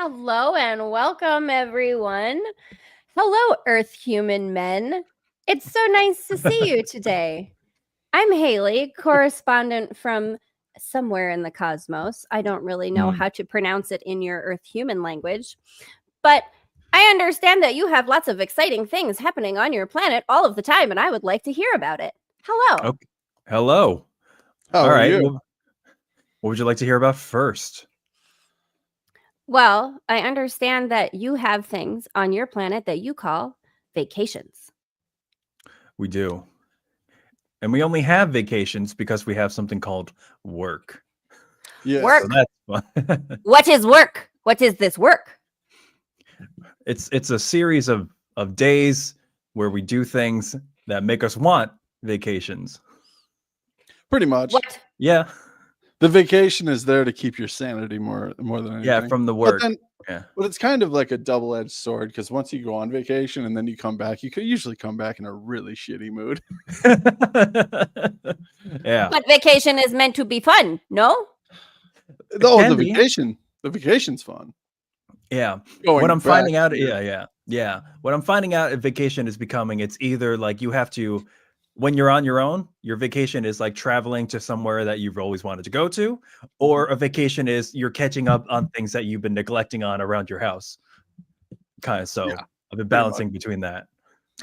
Hello and welcome, everyone. Hello, Earth human men. It's so nice to see you today. I'm Haleigh, correspondent from somewhere in the cosmos. I don't really know how to pronounce it in your Earth human language, but I understand that you have lots of exciting things happening on your planet all of the time, and I would like to hear about it. Hello. Okay. Hello. How are you? Well, what would you like to hear about first? Well, I understand that you have things on your planet that you call vacations. We do. And we only have vacations because we have something called work. Yes. Work. So that's fun. What is work? What is this work? It's a series of days where we do things that make us want vacations. Pretty much. What? Yeah. The vacation is there to keep your sanity more than anything. Yeah, from the work. But it's kind of like a double-edged sword because once you go on vacation and then you come back, you could usually come back in a really shitty mood. Yeah. But vacation is meant to be fun, no? The vacation's fun. Yeah. Going What I'm back finding out, here. yeah. What I'm finding out if vacation is becoming, it's either like you have to, when you're on your own, your vacation is like traveling to somewhere that you've always wanted to go to, or a vacation is you're catching up on things that you've been neglecting on around your house. Kind of so. Yeah, I've been balancing between that.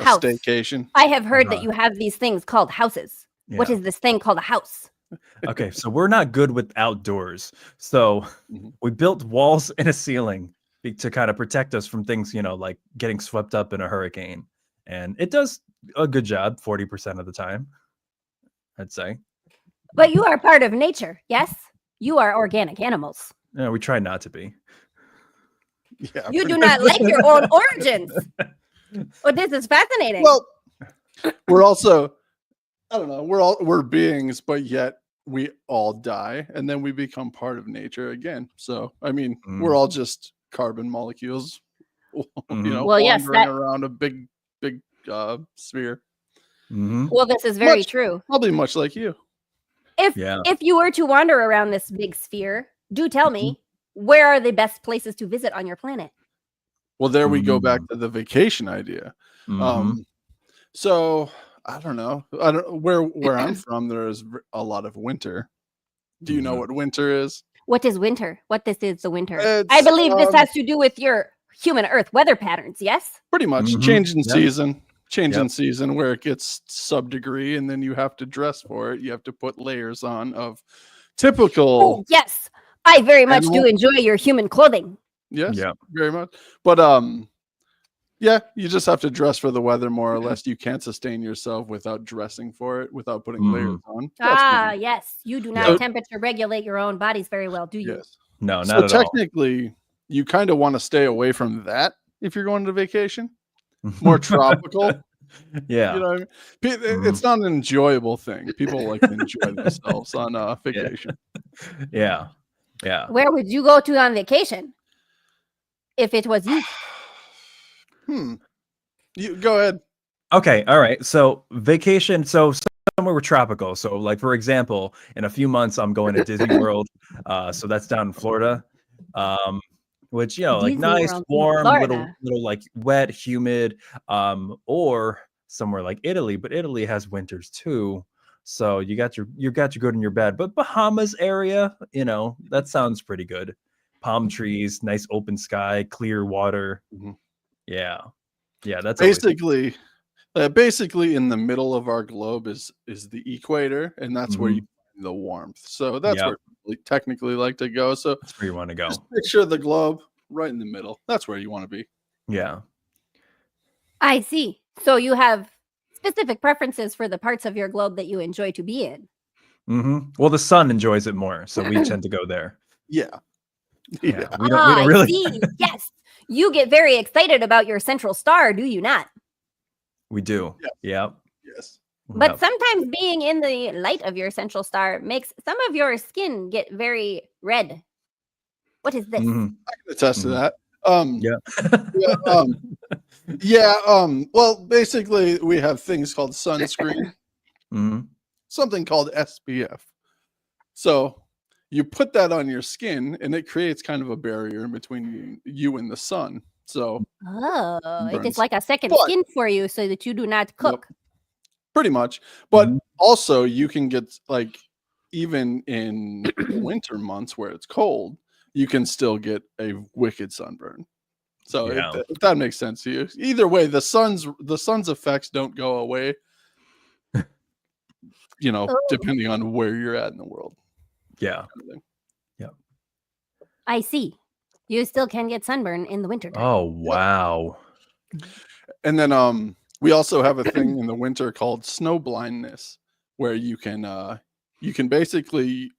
A House. staycation. I have heard that you have these things called houses. Yeah. What is this thing called a house? Okay, so we're not good with outdoors. So we built walls and a ceiling to kind of protect us from things, like getting swept up in a hurricane. And it does a good job 40% of the time, I'd say. But you are part of nature, yes? You are organic animals. Yeah, we try not to be. Yeah. You do not like your own origins. Oh, this is fascinating. Well, we're also, I don't know, we're beings, but yet we all die and then we become part of nature again. So, I mean, we're all just carbon molecules, wandering around a big sphere. Well, this is very true. Probably much like you. If you were to wander around this big sphere, do tell me, where are the best places to visit on your planet? Well, there we go back to the vacation idea. So I don't know. Where I'm from, there is a lot of winter. Do you know what winter is? What is winter? What this is the winter? I believe this has to do with your human Earth weather patterns, yes? Pretty much. Change in season. In season where it gets sub-degree and then you have to dress for it. You have to put layers on of typical. Oh, yes. I very much do enjoy your human clothing. Yes, very much. But you just have to dress for the weather more or less. You can't sustain yourself without dressing for it, without putting layers on. Yes. You do not temperature regulate your own bodies very well, do you? Yes. No, not at all. Technically, you kind of want to stay away from that if you're going to vacation. More tropical. Yeah. You know what I mean? It's not an enjoyable thing. People like to enjoy themselves on vacation. Yeah. Where would you go to on vacation if it was you? You go ahead. Okay. All right. So vacation. So somewhere we're tropical. So like, for example, in a few months, I'm going to Disney World. So that's down in Florida. Which, like nice, warm, little like wet, humid, or somewhere like Italy, but Italy has winters too. So you got your good in your bed. But Bahamas area, that sounds pretty good. Palm trees, nice open sky, clear water. Yeah. That's basically in the middle of our globe is the equator, and that's where you find the warmth. So that's where we technically like to go. So that's where you want to go. Just picture the globe right in the middle. That's where you want to be. Yeah. I see. So you have specific preferences for the parts of your globe that you enjoy to be in. Well, the sun enjoys it more, so we tend to go there. Yeah. We don't really. See. Yes. You get very excited about your central star, do you not? We do. Yeah. Yes. But sometimes being in the light of your central star makes some of your skin get very red. What is this? I can attest to that. Well, basically, we have things called sunscreen, something called SPF. So you put that on your skin, and it creates kind of a barrier in between you and the sun. So it is burns. like a second But- skin for you, so that you do not cook. pretty much. But Mhm. also, you can get like even in the winter months where it's cold, you can still get a wicked sunburn. So Yeah. if that makes sense to you. Either way, the sun's effects don't go away. Depending on where you're at in the world. Yeah. I see. You still can get sunburn in the winter. Oh, wow. And then we also have a thing in the winter called snow blindness, where you can basically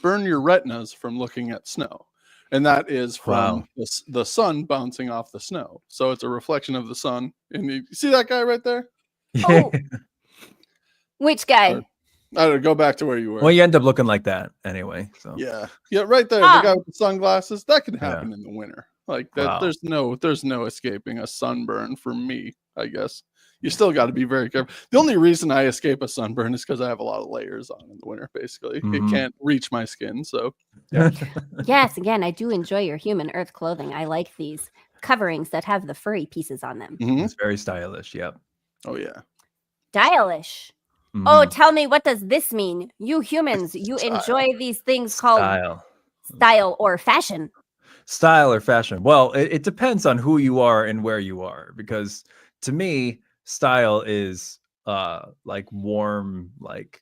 burn your retinas from looking at snow. And that is from the sun bouncing off the snow. So it's a reflection of the sun. And you see that guy right there? Oh, which guy? I don't know, go back to where you were. Well, you end up looking like that anyway. So Yeah, right there. Ah. The guy with the sunglasses. That can happen in the winter. Like that. Wow. There's no escaping a sunburn for me, I guess. You still got to be very careful. The only reason I escape a sunburn is because I have a lot of layers on in the winter. Basically, Mhm. it can't reach my skin. So Yes, again, I do enjoy your human earth clothing. I like these coverings that have the furry pieces on them. mhm. It's very stylish. Yep. Oh yeah. Stylish. Mhm. Oh, tell me, what does this mean? You humans, you Style. enjoy these things called style or fashion. Style or fashion. Well, it depends on who you are and where you are, because to me, style is like warm, like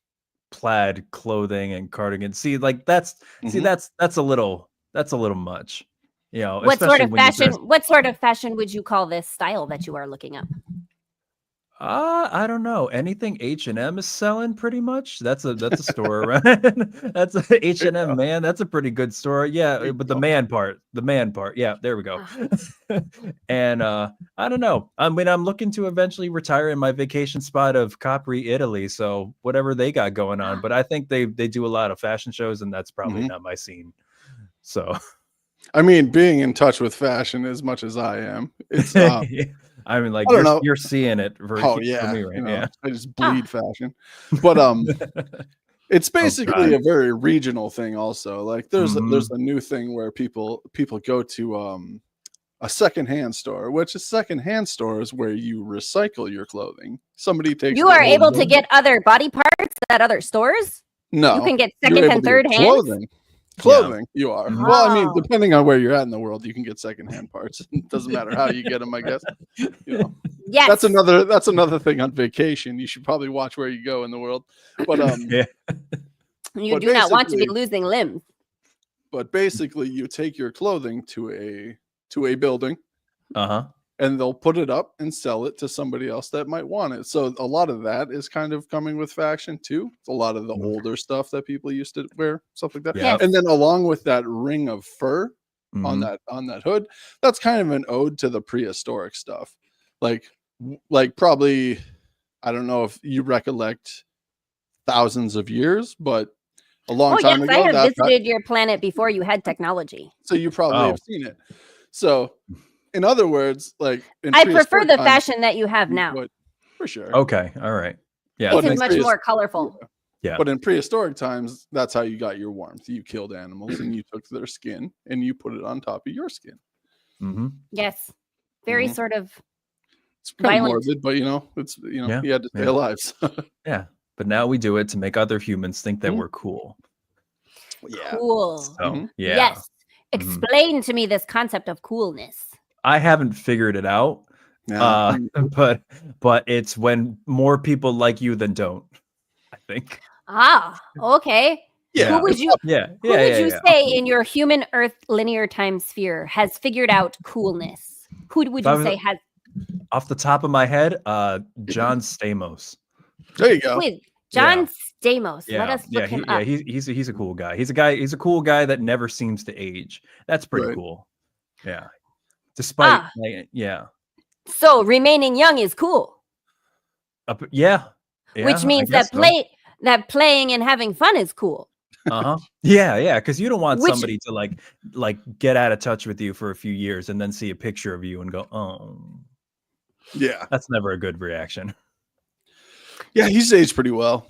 plaid clothing and cardigan. See, like that's a little much. What sort especially of when you fashion? dress- What sort of fashion would you call this style that you are looking up? I don't know. Anything H&M is selling pretty much. That's a store around. That's a H&M, man. That's a pretty good store. Yeah, but the man part. Yeah, there we go. And I don't know. I mean, I'm looking to eventually retire in my vacation spot of Capri, Italy. So whatever they got going on, but I think they do a lot of fashion shows, and that's probably not my scene. So I mean, being in touch with fashion as much as I am, it's I mean, like I don't know. you're seeing it for me, right? Yeah. I just bleed fashion. But it's basically a very regional thing also. Like there's a new thing where people go to a secondhand store, which a secondhand store is where you recycle your clothing. Somebody takes You are able to get other body parts at other stores? No. You can get you're second able and to third get hands? Clothing, you are. Mhm. Well, I mean, Oh. depending on where you're at in the world, you can get secondhand parts. It doesn't matter how you get them, I guess. Yes. That's another thing on vacation. You should probably watch where you go in the world. But Yeah. You but do not want to be basically- losing limbs. but basically you take your clothing to a building, and they'll put it up and sell it to somebody else that might want it. So a lot of that is kind of coming with fashion too. It's a lot of the older stuff that people used to wear, stuff like that. Yeah. And then along with that ring of fur on Mhm. that hood, that's kind of an ode to the prehistoric stuff. Like probably, I don't know if you recollect thousands of years, but a long time ago. I have visited your planet before you had technology. So you probably have seen it. So in other words, like I prefer the fashion that you have now. For sure. Okay. All right. Yeah. This is much more colorful. Yeah. But in prehistoric times, that's how you got your warmth. You killed animals and you took their skin and you put it on top of your skin. Mm-hmm. Yes. Very sort of It's kind violent. of morbid, but it's you had to stay alive. So. Yeah. But now we do it to make other humans think that we're cool. Yeah. Cool. So, yeah. Yes. Explain to me this concept of coolness. I haven't figured it out. Yeah. But it's when more people like you than don't, I think. Ah, okay. Yeah. Who would you say in your human earth linear time sphere has figured out coolness? Who would you say has? Off the top of my head, John Stamos. There you go. Wait, John Stamos. Yeah. Let us look him up. He's a cool guy. He's a cool guy that never seems to age. That's pretty cool. Yeah. Despite So remaining young is cool. Which means that playing and having fun is cool. Yeah, because you don't want somebody to like get out of touch with you for a few years and then see a picture of you and go, oh. Yeah. That's never a good reaction. Yeah, he's aged pretty well.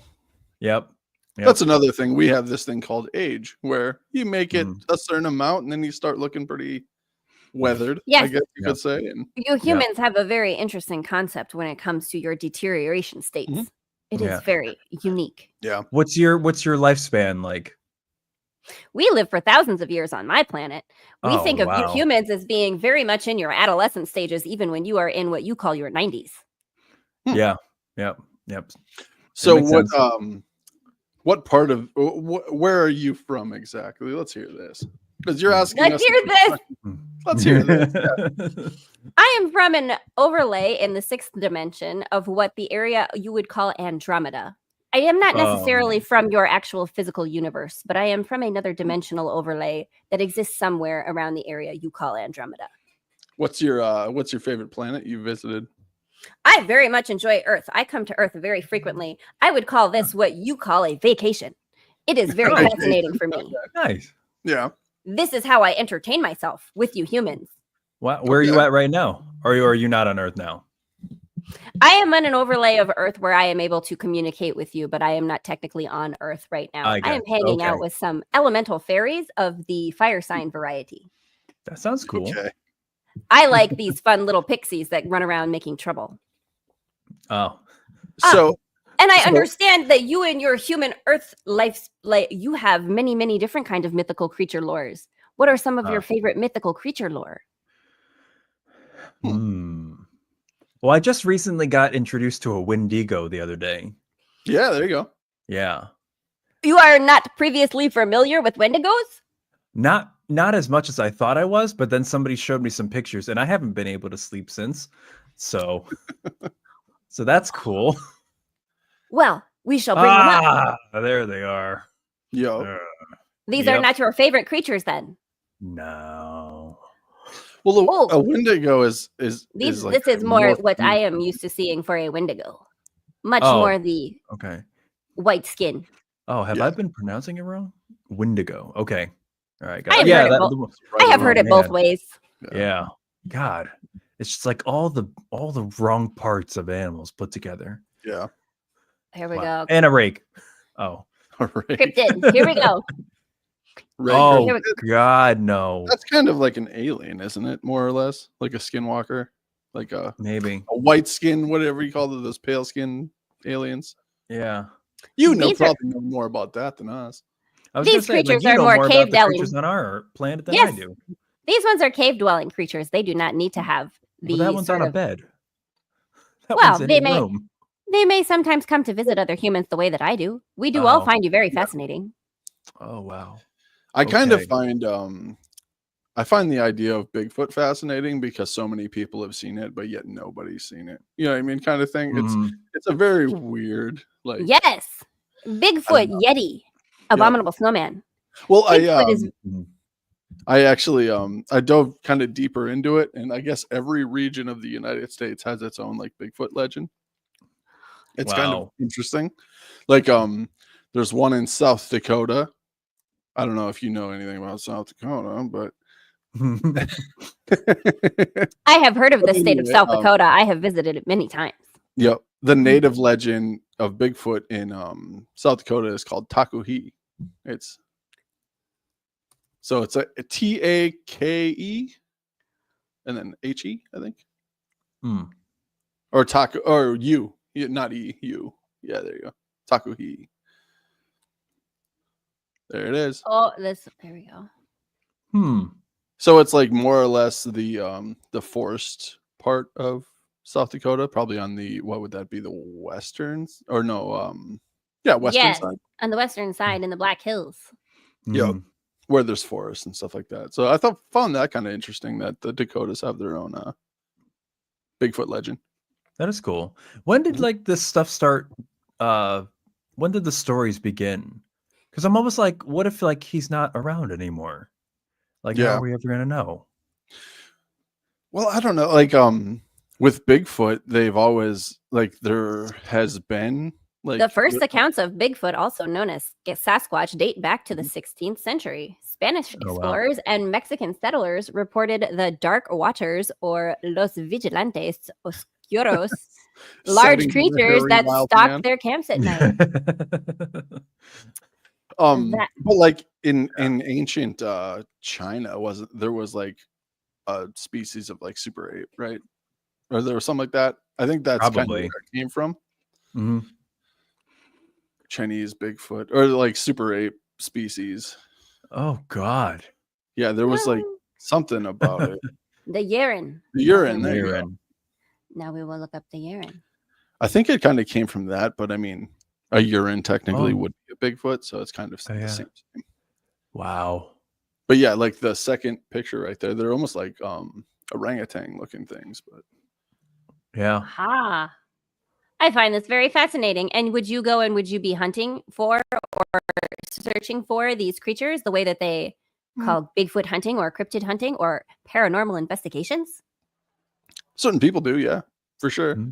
Yep. Yep. That's another thing. We have this thing called age, where you make it Mm. a certain amount, and then you start looking pretty weathered. I Yes. guess you Yep. could say. And You humans have a very interesting concept when it comes to your deterioration states. Mhm. It Yeah. is very unique. yeah, What's your lifespan like? We live for thousands of years on my planet. We Oh, think of you wow. humans as being very much in your adolescent stages, even when you are in what you call your 90s. Yeah. Yep. so makes what? sense. What part of where are you from exactly? Let's hear this, because you're asking Let's us. hear this. Let's hear this. I am from an overlay in the 6th dimension of what the area you would call Andromeda. I am not necessarily from your actual physical universe, but I am from another dimensional overlay that exists somewhere around the area you call Andromeda. What's your favorite planet you visited? I very much enjoy Earth. I come to Earth very frequently. I would call this what you call a vacation. It is very Oh. fascinating for me. Nice. Yeah. This is how I entertain myself with you humans. Wow. Where are you at right now? Or are you not on Earth now? I am on an overlay of Earth where I am able to communicate with you, but I am not technically on Earth right now. I am hanging out with some elemental fairies of the fire sign variety. That sounds cool. Okay. I like these fun little pixies that run around making trouble. Oh. So And I understand that you and your human Earth life, like you have many, many different kind of mythical creature lores. What are some of your favorite mythical creature lore? Well, I just recently got introduced to a Wendigo the other day. yeah, there you go. Yeah. You are not previously familiar with Wendigos? Not as much as I thought I was, but then somebody showed me some pictures and I haven't been able to sleep since. So that's cool. Well, we shall bring them up. There they are. Yo. These are not your favorite creatures then? No. Well, a Wendigo is this like is more what I am used to seeing for a Wendigo. Much more the white skin. Oh, have I been pronouncing it wrong? Wendigo. Okay. All right. I have heard it both ways. Yeah. God, it's just like all the wrong parts of animals put together. Yeah. Here we go. And a rake. Oh. A rake. Cryptid. Here we go. Oh God, no. That's kind of like an alien, isn't it? More or less, like a skinwalker, like a white skin, whatever you call it, those pale skin aliens. Yeah. You probably know more about that than us. These creatures are more cave dwelling on our planet than yes. I do. These ones are cave dwelling creatures. They do not need to have the. Well, that one's on a bed. They may sometimes come to visit other humans the way that I do. We do all find you very fascinating. Oh wow. I kind of find I find the idea of Bigfoot fascinating because so many people have seen it, but yet nobody's seen it. You know what I mean? Kind of thing. It's a very weird, like yes, Bigfoot, Yeti, abominable snowman. Well, I actually I dove kind of deeper into it, and I guess every region of the United States has its own like Bigfoot legend. It's kind of interesting. Like there's one in South Dakota. I don't know if you know anything about South Dakota, but I have heard of the state of South Dakota. I have visited it many times. Yep. The native legend of Bigfoot in South Dakota is called Takuhi. It's a Take and then He, I think. Or Taku or U. Not E, U. Yeah, there you go. Takuhi. There it is. Oh, there we go. So it's like more or less the forest part of South Dakota, probably on the what would that be, the western or no western side. On the western side in the Black Hills. Yeah, where there's forests and stuff like that. So I found that kind of interesting that the Dakotas have their own Bigfoot legend. That is cool. When did like this stuff start? When did the stories begin? Because I'm almost like, what if like he's not around anymore? Like, how are we ever gonna know? Well, I don't know. Like, with Bigfoot, they've always like there has been like the first accounts of Bigfoot, also known as Sasquatch, date back to the 16th century. Spanish explorers and Mexican settlers reported the Dark Watchers or Los Vigilantes oscuros, large Setting creatures very that wild stalk man. their camps at night. That- But like in ancient China, there was like a species of like super ape, right? Or there was something like that. I think that's kind of where Probably. it came from. Mhm. Chinese Bigfoot or like super ape species. Oh God. Yeah, there was like something about it. the urine. The urine, there you go. Urine. Now we will look up the urine. I think it kind of came from that, but I mean, a urine technically Oh. would be a Bigfoot, so it's kind of Oh, the yeah. same thing. Wow. But yeah, like the second picture right there, they're almost like orangutan looking things, but Yeah. Ha. I find this very fascinating. And would you go and would you be hunting for or searching for these creatures the way that they call Bigfoot hunting or cryptid hunting or paranormal investigations? certain people do, yeah, for sure. Mhm.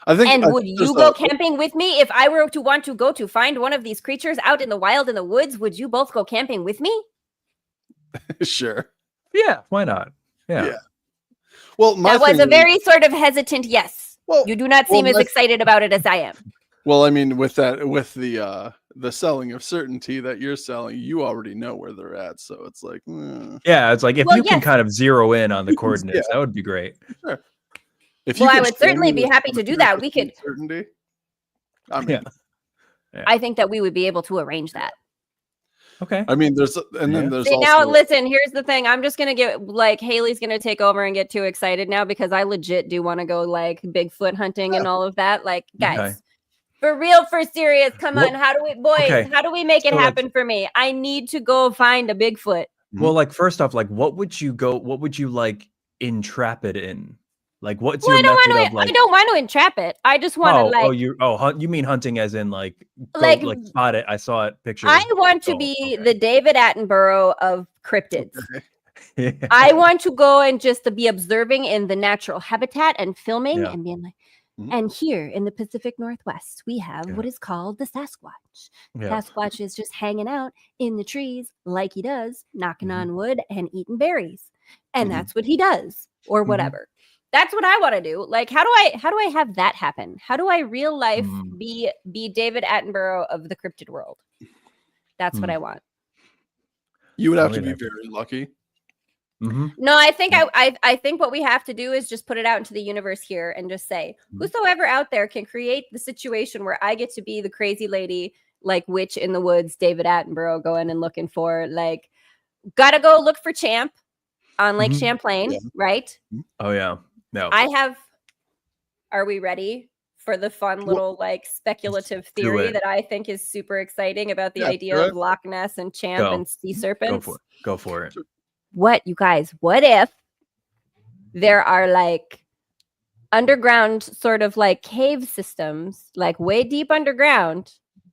I think. And I would think you there's go camping with me if I were to want to go to find one of these creatures out in the wild in the woods? Would you both go camping with me? Sure. Yeah. Why not? Yeah. Yeah. Well, my That was thing a is- very sort of hesitant yes. well, You do not well, seem as my- excited about it as I am. Well, I mean, with the selling of certainty that you're selling, you already know where they're at, so it's like, Yeah. It's like if Well, you can yes. kind of zero in on the You can- coordinates, yeah. that would be great. sure. If Well, I could would show certainly me be with happy to do that. We 100% could- certainty. I mean, Yeah. I think that we would be able to arrange that. Okay. I mean, there's and then Yeah. there's See, also now listen, here's the thing. I'm just going to get like Haley's going to take over and get too excited now because I legit do want to go like Bigfoot hunting and all of that. Like, guys, Okay. for real, for serious. Come What- on. How do we, boys, Okay. how do we make it So, like- happen for me? I need to go find a Bigfoot. Well, like first off, like what would you like entrap it in? Like what's Well, your I don't method want of to. like I don't want to entrap it. I just want to like. you mean hunting as in like go, Like- like spot it. I saw it picture. I want to Oh, be okay. the David Attenborough of cryptids. Yeah. I want to go and just to be observing in the natural habitat and filming Yeah. and being like, Mhm. and here in the Pacific Northwest, we have Yeah. what is called the Sasquatch. Yeah. Sasquatch is just hanging out in the trees like he does, knocking Mhm. on wood and eating berries. And Mhm. that's what he does or Mhm. whatever. That's what I want to do. Like, how do I have that happen? How do I real life Mm. be David Attenborough of the cryptid world? That's what Mm. I want. you would have I to mean, be very lucky. Mm-hmm. No, I think I think what we have to do is just put it out into the universe here and just say, Mhm. whosoever out there can create the situation where I get to be the crazy lady, like witch in the woods, David Attenborough going and looking for like, gotta go look for Champ on Lake Mhm. Champlain, Yeah. right? Oh yeah. No. Are we ready for the fun Well, little like speculative do theory it. that I think is super exciting about the Yeah, idea do of it. Loch Ness and Champ Go. and sea Go serpents? for it. Go for it. What, you guys, what if there are like underground sort of like cave systems, like way deep underground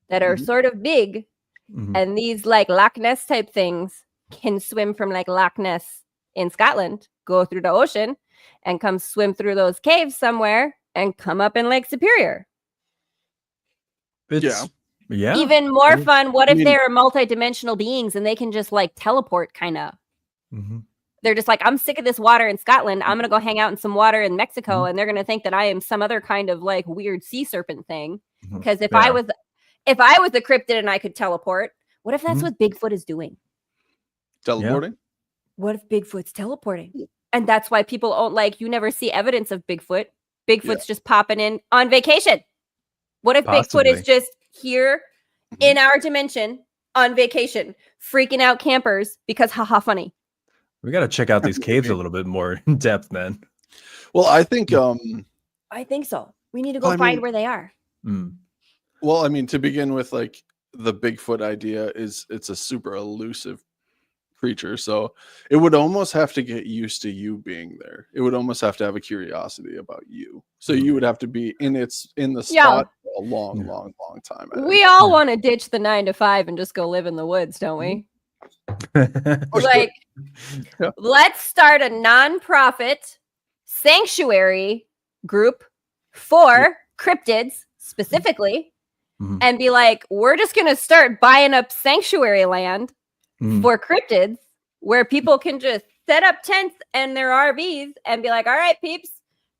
that are Mhm. sort of big, Mhm. and these like Loch Ness type things can swim from like Loch Ness in Scotland, go through the ocean, and come swim through those caves somewhere and come up in Lake Superior. It's, yeah. Even more I mean- fun, what I if mean- they are multidimensional beings and they can just like teleport kind of? Mhm. They're just like, I'm sick of this water in Scotland. I'm gonna go hang out in some water in Mexico, Mhm. and they're gonna think that I am some other kind of like weird sea serpent thing. Mhm. Because if Yeah. I was a cryptid and I could teleport, what if that's Mhm. what Bigfoot is doing? Teleporting. What if Bigfoot's teleporting? And that's why people don't like, you never see evidence of Bigfoot. Bigfoot's just popping in on vacation. What if Bigfoot is Possibly. just here in our dimension on vacation, freaking out campers because haha funny? We got to check out these caves a little bit more in depth, man. Well, I think I think so. We need to go Well, I find mean- where they are. Mm. well, I mean, to begin with, like the Bigfoot idea is it's a super elusive creature, so it would almost have to get used to you being there. It would almost have to have a curiosity about you. So you would have to be in the Yeah. spot for a long, Yeah. long, long time. I We think. all want to ditch the 9 to 5 and just go live in the woods, don't we? Oh, sure. Like, Yeah. let's start a nonprofit sanctuary group for cryptids specifically, Mhm. and be like, we're just going to start buying up sanctuary land Mm. for cryptids where people can just set up tents and their RVs and be like, all right, peeps,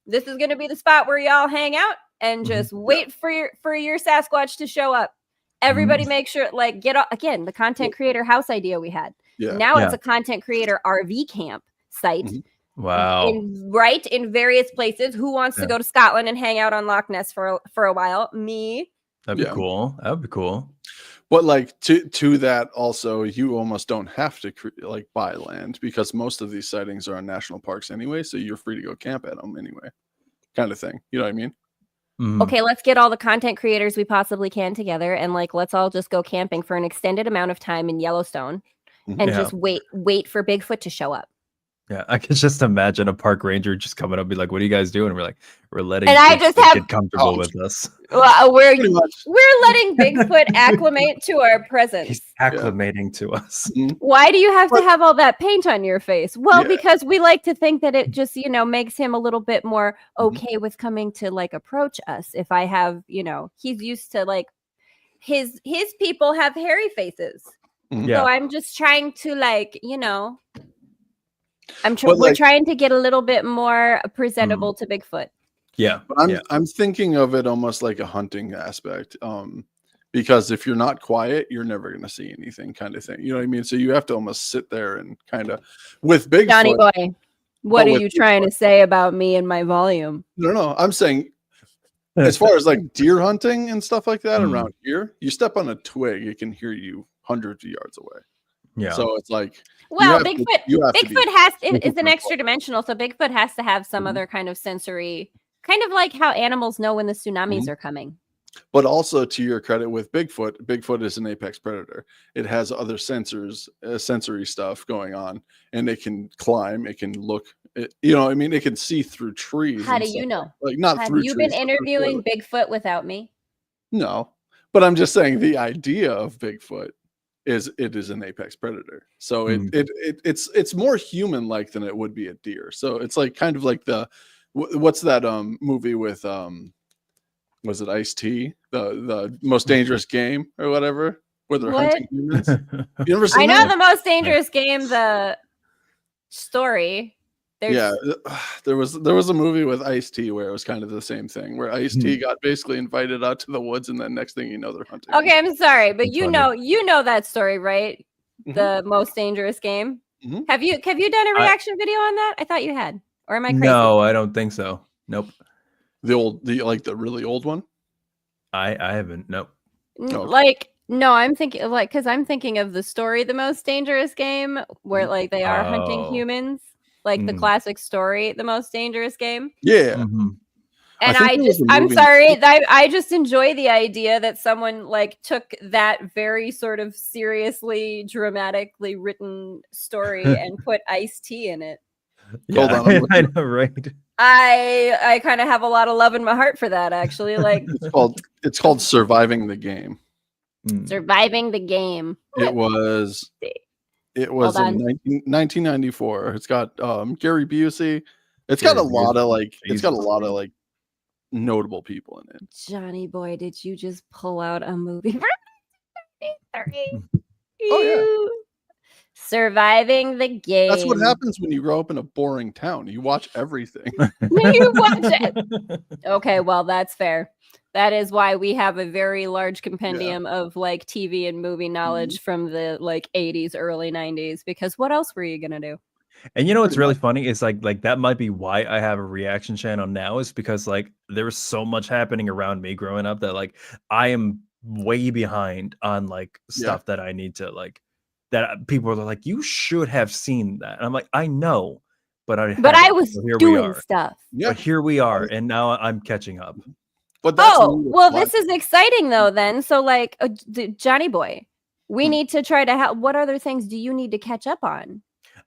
This is going to be the spot where y'all hang out and just wait for your Sasquatch to show up. Everybody make sure, like, again, the content creator house idea we had. Yeah. Now it's a content creator RV camp site. Wow. In various places. Who wants to go to Scotland and hang out on Loch Ness for a while? Me. That'd be cool. That would be cool. But like to that also, you almost don't have to like buy land because most of these sightings are on national parks anyway, so you're free to go camp at them anyway, kind of thing. You know what I mean? Okay, let's get all the content creators we possibly can together, and like let's all just go camping for an extended amount of time in Yellowstone, and just wait for Bigfoot to show up. Yeah, I can just imagine a park ranger just coming up and be like, "What are you guys doing?" And we're like, "We're letting." And I just get comfortable with us. Well, we're letting Bigfoot acclimate to our presence. He's acclimating to us. Why do you have to have all that paint on your face? Well, because we like to think that it just makes him a little bit more okay with coming to like approach us. If I have, he's used to like his people have hairy faces, so I'm just trying to like we're trying to get a little bit more presentable to Bigfoot. Yeah. But I'm thinking of it almost like a hunting aspect. Because if you're not quiet, you're never going to see anything, kind of thing. You know what I mean? So you have to almost sit there and kind of with Bigfoot. Johnny boy, what are you trying to say about me and my volume? No. I'm saying as far as like deer hunting and stuff like that around here, you step on a twig, it can hear you hundreds of yards away. Yeah. So it's like, well, Bigfoot is an extra dimensional, so Bigfoot has to have some other kind of sensory, kind of like how animals know when the tsunamis are coming. But also, to your credit, with Bigfoot is an apex predator. It has other sensory stuff going on, and it can climb. It can look. It can see through trees. How do you know? Like not have through. You trees, been interviewing Bigfoot without me? No, but I'm just saying the idea of Bigfoot is an apex predator. So it's more human like than it would be a deer. So it's like kind of like what's that movie with was it Ice-T, the most dangerous game or whatever, where they're hunting humans? You ever seen the most dangerous game, the story. There was a movie with Ice-T where it was kind of the same thing, where Ice-T got basically invited out to the woods, and then next thing you know, they're hunting. Okay, I'm sorry, but you know that story, right? The most dangerous game. Have you done a reaction video on that? I thought you had, or am I crazy? No, I don't think so. Nope. The really old one. I haven't. Nope. No, I'm thinking because I'm thinking of the story, The Most Dangerous Game, where like they are hunting humans. Like the classic story, The Most Dangerous Game. Yeah. And I'm sorry, I just enjoy the idea that someone like took that very sort of seriously, dramatically written story and put Ice-T in it. Yeah, hold on, I know, right? I kind of have a lot of love in my heart for that, actually. Like it's called Surviving the Game. Surviving the Game. It was in 1994. It's got Gary Busey. It's got a lot of notable people in it. Johnny boy, did you just pull out a movie? Oh yeah. Surviving the Game. That's what happens when you grow up in a boring town. You watch everything. You watch it. Okay, well, that's fair. That is why we have a very large compendium of like TV and movie knowledge from the like 80s, early 90s, because what else were you going to do? And you know what's really funny is like that might be why I have a reaction channel now, is because like there was so much happening around me growing up that like I am way behind on like stuff that I need to like, that people are like, you should have seen that. And I'm like, I know, but I was doing stuff. Yeah. But here we are, and now I'm catching up. But this is exciting though. Then so like Johnny boy, we need to try to help. What other things do you need to catch up on?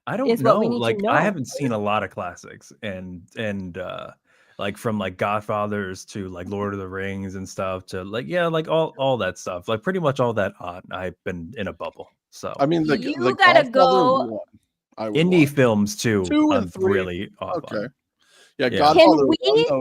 I don't know. Like I haven't seen a lot of classics, and like from like Godfathers to like Lord of the Rings and stuff to like like all that stuff. Like pretty much all that on. I've been in a bubble. So I mean, you gotta go. Indie films too. 2 and 3. Really okay. Yeah, Godfather 1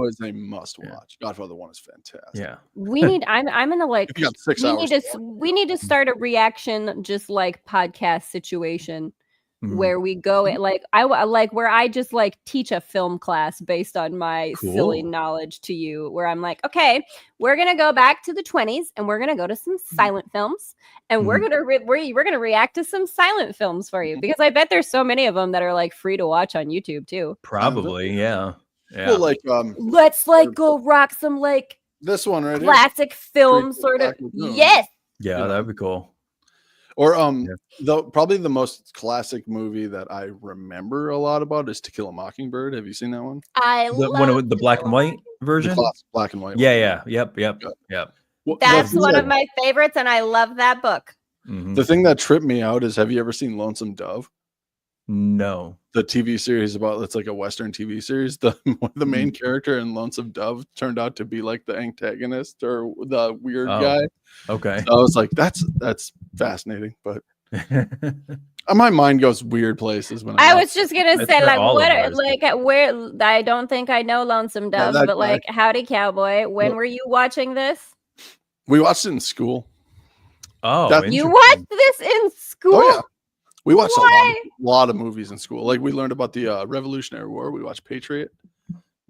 is a must watch. Godfather 1 is fantastic. Yeah. We need I'm gonna like you got 6 hours. We need to start a reaction just like podcast situation where we go like where I just like teach a film class based on my silly knowledge to you, where I'm like, okay, we're gonna go back to the 20s and we're gonna go to some silent films and we're gonna we're gonna react to some silent films for you, because I bet there's so many of them that are like free to watch on YouTube too. Probably, yeah. Well, like let's like go rock some like this one right classic film sort of. Yes. Yeah, that'd be cool. Or probably the most classic movie that I remember a lot about is To Kill a Mockingbird. Have you seen that one? The black and white version? The black and white. Yeah. Yep. Well, that's one of my favorites, and I love that book. The thing that tripped me out is, have you ever seen Lonesome Dove? No. The TV series it's like a Western TV series. The main character in Lonesome Dove turned out to be like the antagonist or the weird guy. Okay. So I was like, that's fascinating, but my mind goes weird places when I was just gonna say where I don't think I know Lonesome Dove, but like Howdy Cowboy. When were you watching this? We watched it in school. Oh, you watched this in school? Oh yeah. We watched a lot of movies in school. Like we learned about the Revolutionary War. We watched Patriot.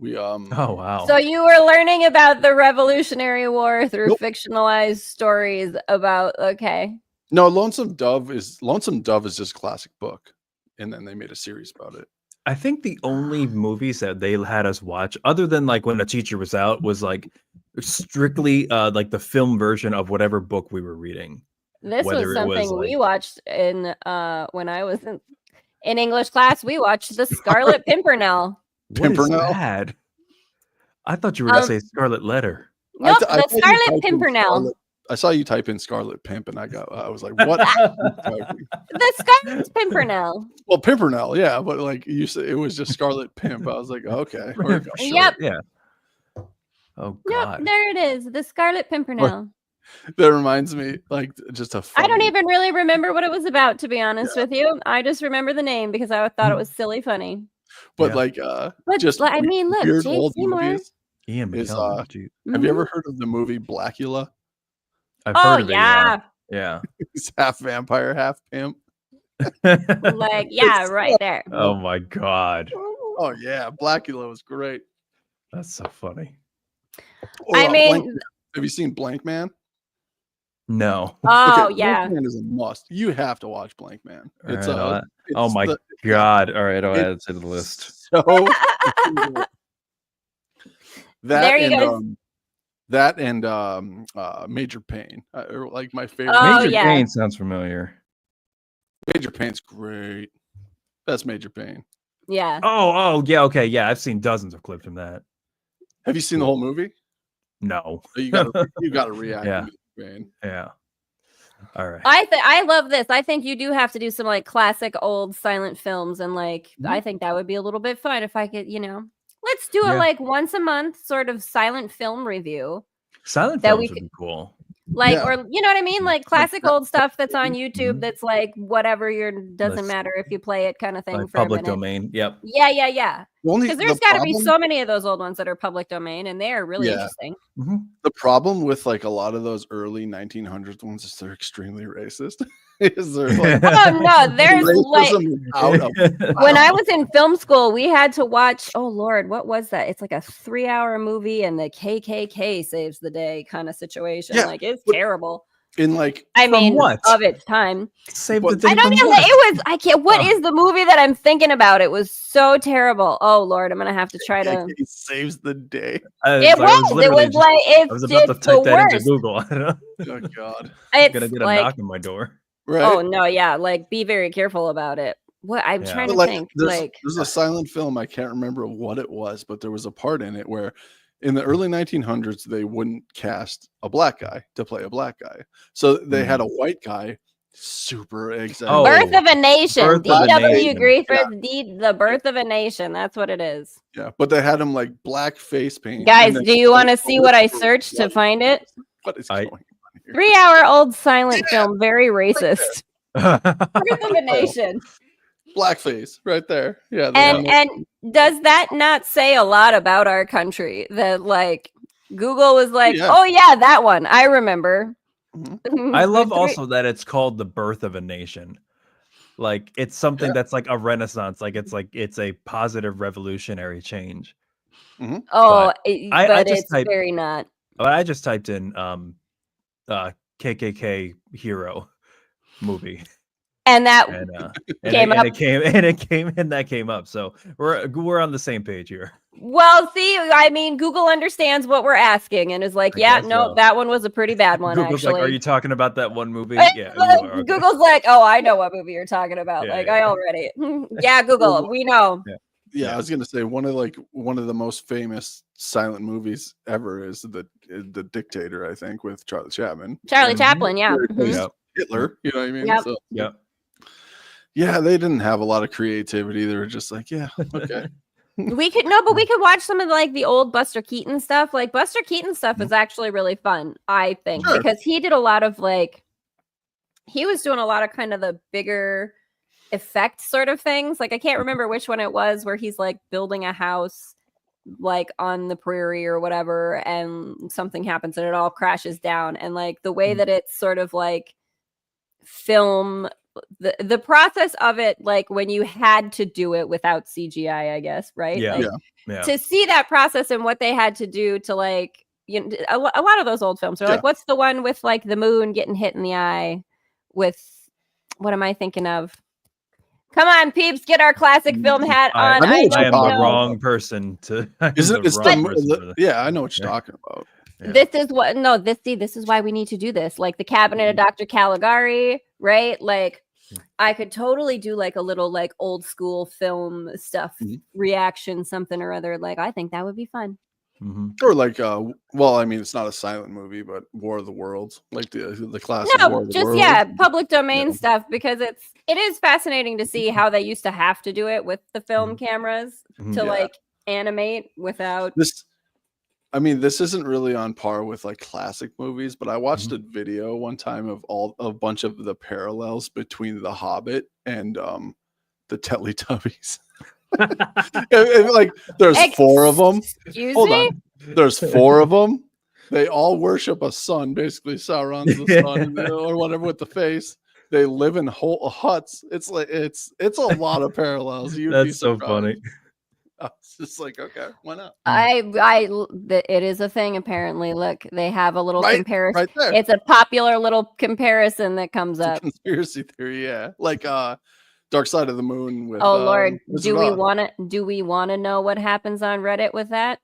Oh wow. So you were learning about the Revolutionary War through fictionalized stories about No, Lonesome Dove is just a classic book. And then they made a series about it. I think the only movies that they had us watch, other than like when a teacher was out, was like strictly like the film version of whatever book we were reading. This was something we watched in when I was in English class. We watched The Scarlet Pimpernel. What is that? I thought you were going to say Scarlet Letter. No, The Scarlet Pimpernel. I saw you type in Scarlet Pimp, and I was like, what? The Scarlet Pimpernel. Well, Pimpernel, yeah, but like you said, it was just Scarlet Pimp. I was like, okay. Yep. Yeah. Oh God. Yep, there it is. The Scarlet Pimpernel. That reminds me, like, just a funny... I don't even really remember what it was about, to be honest with you. I just remember the name because I thought it was silly funny. But look, Jake Seymour. Ian McKellen. Have you ever heard of the movie Blackula? I've heard of it. Yeah. He's half vampire, half pimp. Right there. Oh my God. Oh yeah, Blackula was great. That's so funny. Have you seen Blank Man? No. Oh yeah. Blank Man is a must. You have to watch Blank Man. Oh my God. All right, I'll add it to the list. So that and Major Payne are like my favorite. Major Payne sounds familiar. Major Payne's great. That's Major Payne. Yeah. Oh yeah, okay, yeah. I've seen dozens of clips from that. Have you seen the whole movie? No. You gotta react. Yeah. To Major Payne. Yeah. All right. I love this. I think you do have to do some like classic old silent films, and like I think that would be a little bit fun if I could, let's do it like once a month, sort of silent film review. Silent films would be cool. Or you know what I mean? Like classic old stuff that's on YouTube that's like whatever doesn't matter if you play it kind of thing. Like for public a minute. domain. Yep. Yeah. Because there's got to be so many of those old ones that are public domain, and they are really interesting. Mm-hmm. The problem with like a lot of those early 1900s ones is they're extremely racist. There's like when I was in film school, we had to watch. Oh Lord, what was that? It's like a 3-hour movie, and the KKK saves the day kind of situation. Yeah, like it's terrible. In like, what? Of its time. Save the day. I don't know. It was. I can't. What is the movie that I'm thinking about? It was so terrible. Oh Lord, I'm gonna have to try to. It saves the day. It was like it's I was about to type that into Google. Oh God, I'm gonna get a knock on my door. Right. Oh no, yeah. Like be very careful about it. What I'm trying to think. There's a silent film. I can't remember what it was, but there was a part in it where. In the early 1900s, they wouldn't cast a black guy to play a black guy. So they had a white guy, super excited. Birth of a Nation. D.W. Griffith, The Birth of a Nation. That's what it is. Yeah, but they had him like black face paint. Guys, do you want to see what I searched to find it? What is going on here? 3-hour-old silent film, very racist. Birth of a Nation. Blackface right there. Yeah. And does that not say a lot about our country that like Google was like, oh yeah, that one. I remember. I love also that it's called The Birth of a Nation. Like it's something that's like a renaissance. Like it's a positive revolutionary change. Mm-hmm. Oh, But it's very not. I just typed in KKK hero movie. And that came up. So we're on the same page here. Well, see, I mean, Google understands what we're asking and is like, that one was a pretty bad one. Google's actually. like, are you talking about that one movie? Yeah, you are. Okay. Google's like, oh, I know what movie you're talking about. I already, Google, we know. Yeah, I was gonna say one of the most famous silent movies ever is the Dictator, I think, with Charlie Chaplin. Chaplin, yeah. Hitler, you know what I mean? Yep. So, yeah. Yeah, they didn't have a lot of creativity. They were just like, yeah, okay. We could watch some of like the old Buster Keaton stuff. Like Buster Keaton stuff is actually really fun, I think, because he did a lot of he was doing a lot of kind of the bigger effect sort of things. Like I can't remember which one it was where he's like building a house like on the prairie or whatever, and something happens and it all crashes down. And like the way that it's sort of like film. The process of it, like when you had to do it without CGI, I guess, right? Yeah. To see that process and what they had to do to like, a lot of those old films are like, what's the one with like the moon getting hit in the eye with, what am I thinking of? Come on, peeps, get our classic film hat on. I am the wrong person to. I know what you're talking about. Yeah. This is why we need to do this. Like the Cabinet of Dr. Caligari, right? Like I could totally do like a little like old school film stuff reaction, something or other. Like I think that would be fun. Or like well, I mean it's not a silent movie, but War of the Worlds, like the classic War of the Worlds. Public domain stuff, because it is fascinating to see how they used to have to do it with the film cameras to like animate without this. I mean, this isn't really on par with like classic movies, but I watched a video one time of a bunch of the parallels between The Hobbit and the Teletubbies. Like there's 4 of them. Hold on. There's 4 of them. They all worship a sun, basically Sauron's the sun or whatever with the face. They live in huts. It's like it's a lot of parallels. That's so funny. I was just like, okay, why not? It is a thing apparently. Look, they have a little comparison. Right there. It's a popular little comparison that comes up. Conspiracy theory, yeah. Like Dark Side of the Moon with Lord, do we want to know what happens on Reddit with that?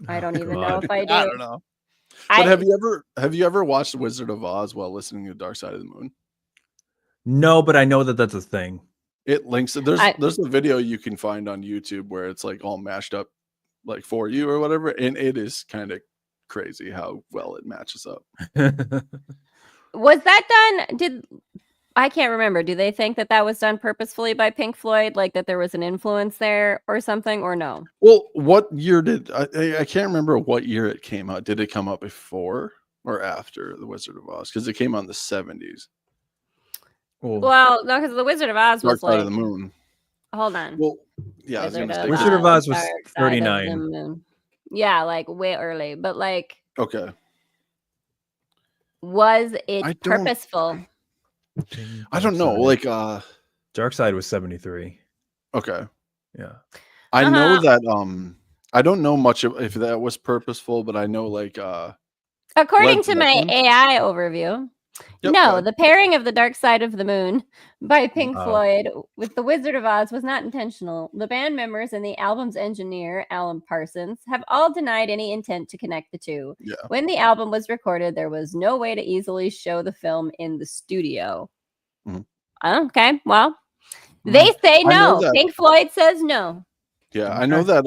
I don't even know if I do. I don't know. But have you ever watched Wizard of Oz while listening to Dark Side of the Moon? No, but I know that that's a thing. It links. There's a video you can find on YouTube where it's like all mashed up, like for you or whatever, and it is kind of crazy how well it matches up. Was that done? I can't remember. Do they think that was done purposefully by Pink Floyd, like that there was an influence there or something, or no? Well, what year did I can't remember what year it came out. Did it come out before or after The Wizard of Oz? Because it came out in the 70s. Well, no, because The Wizard of Oz was Dark Side of the Moon. Hold on. Well, yeah, Wizard of Oz was 39. Yeah, like way early, but like, okay. Was it purposeful? I don't know. Like, Dark Side was 73. Okay. Yeah. I know that. I don't know much if that was purposeful, but I know like. According to my AI overview. Yep, no, the pairing of The Dark Side of the Moon by Pink Floyd with The Wizard of Oz was not intentional. The band members and the album's engineer, Alan Parsons, have all denied any intent to connect the two. Yeah. When the album was recorded, there was no way to easily show the film in the studio. Okay, well, they say no. Pink Floyd says no. Yeah, I know that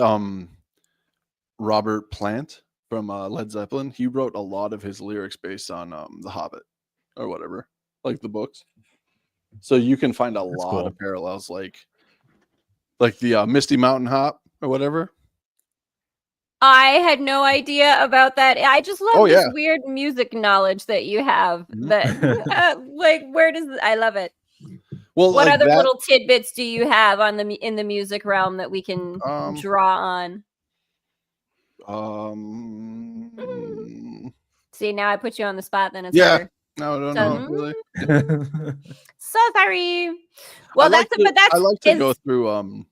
Robert Plant from Led Zeppelin, he wrote a lot of his lyrics based on The Hobbit. Or whatever, like the books. So you can find a lot of parallels, like the Misty Mountain Hop or whatever. I had no idea about that. I just love this weird music knowledge that you have. That like, where does I love it? Well, what other little tidbits do you have on in the music realm that we can draw on? See, now I put you on the spot. Then it's harder. No, no, So- no, really. So sorry. Well, I like to is- go through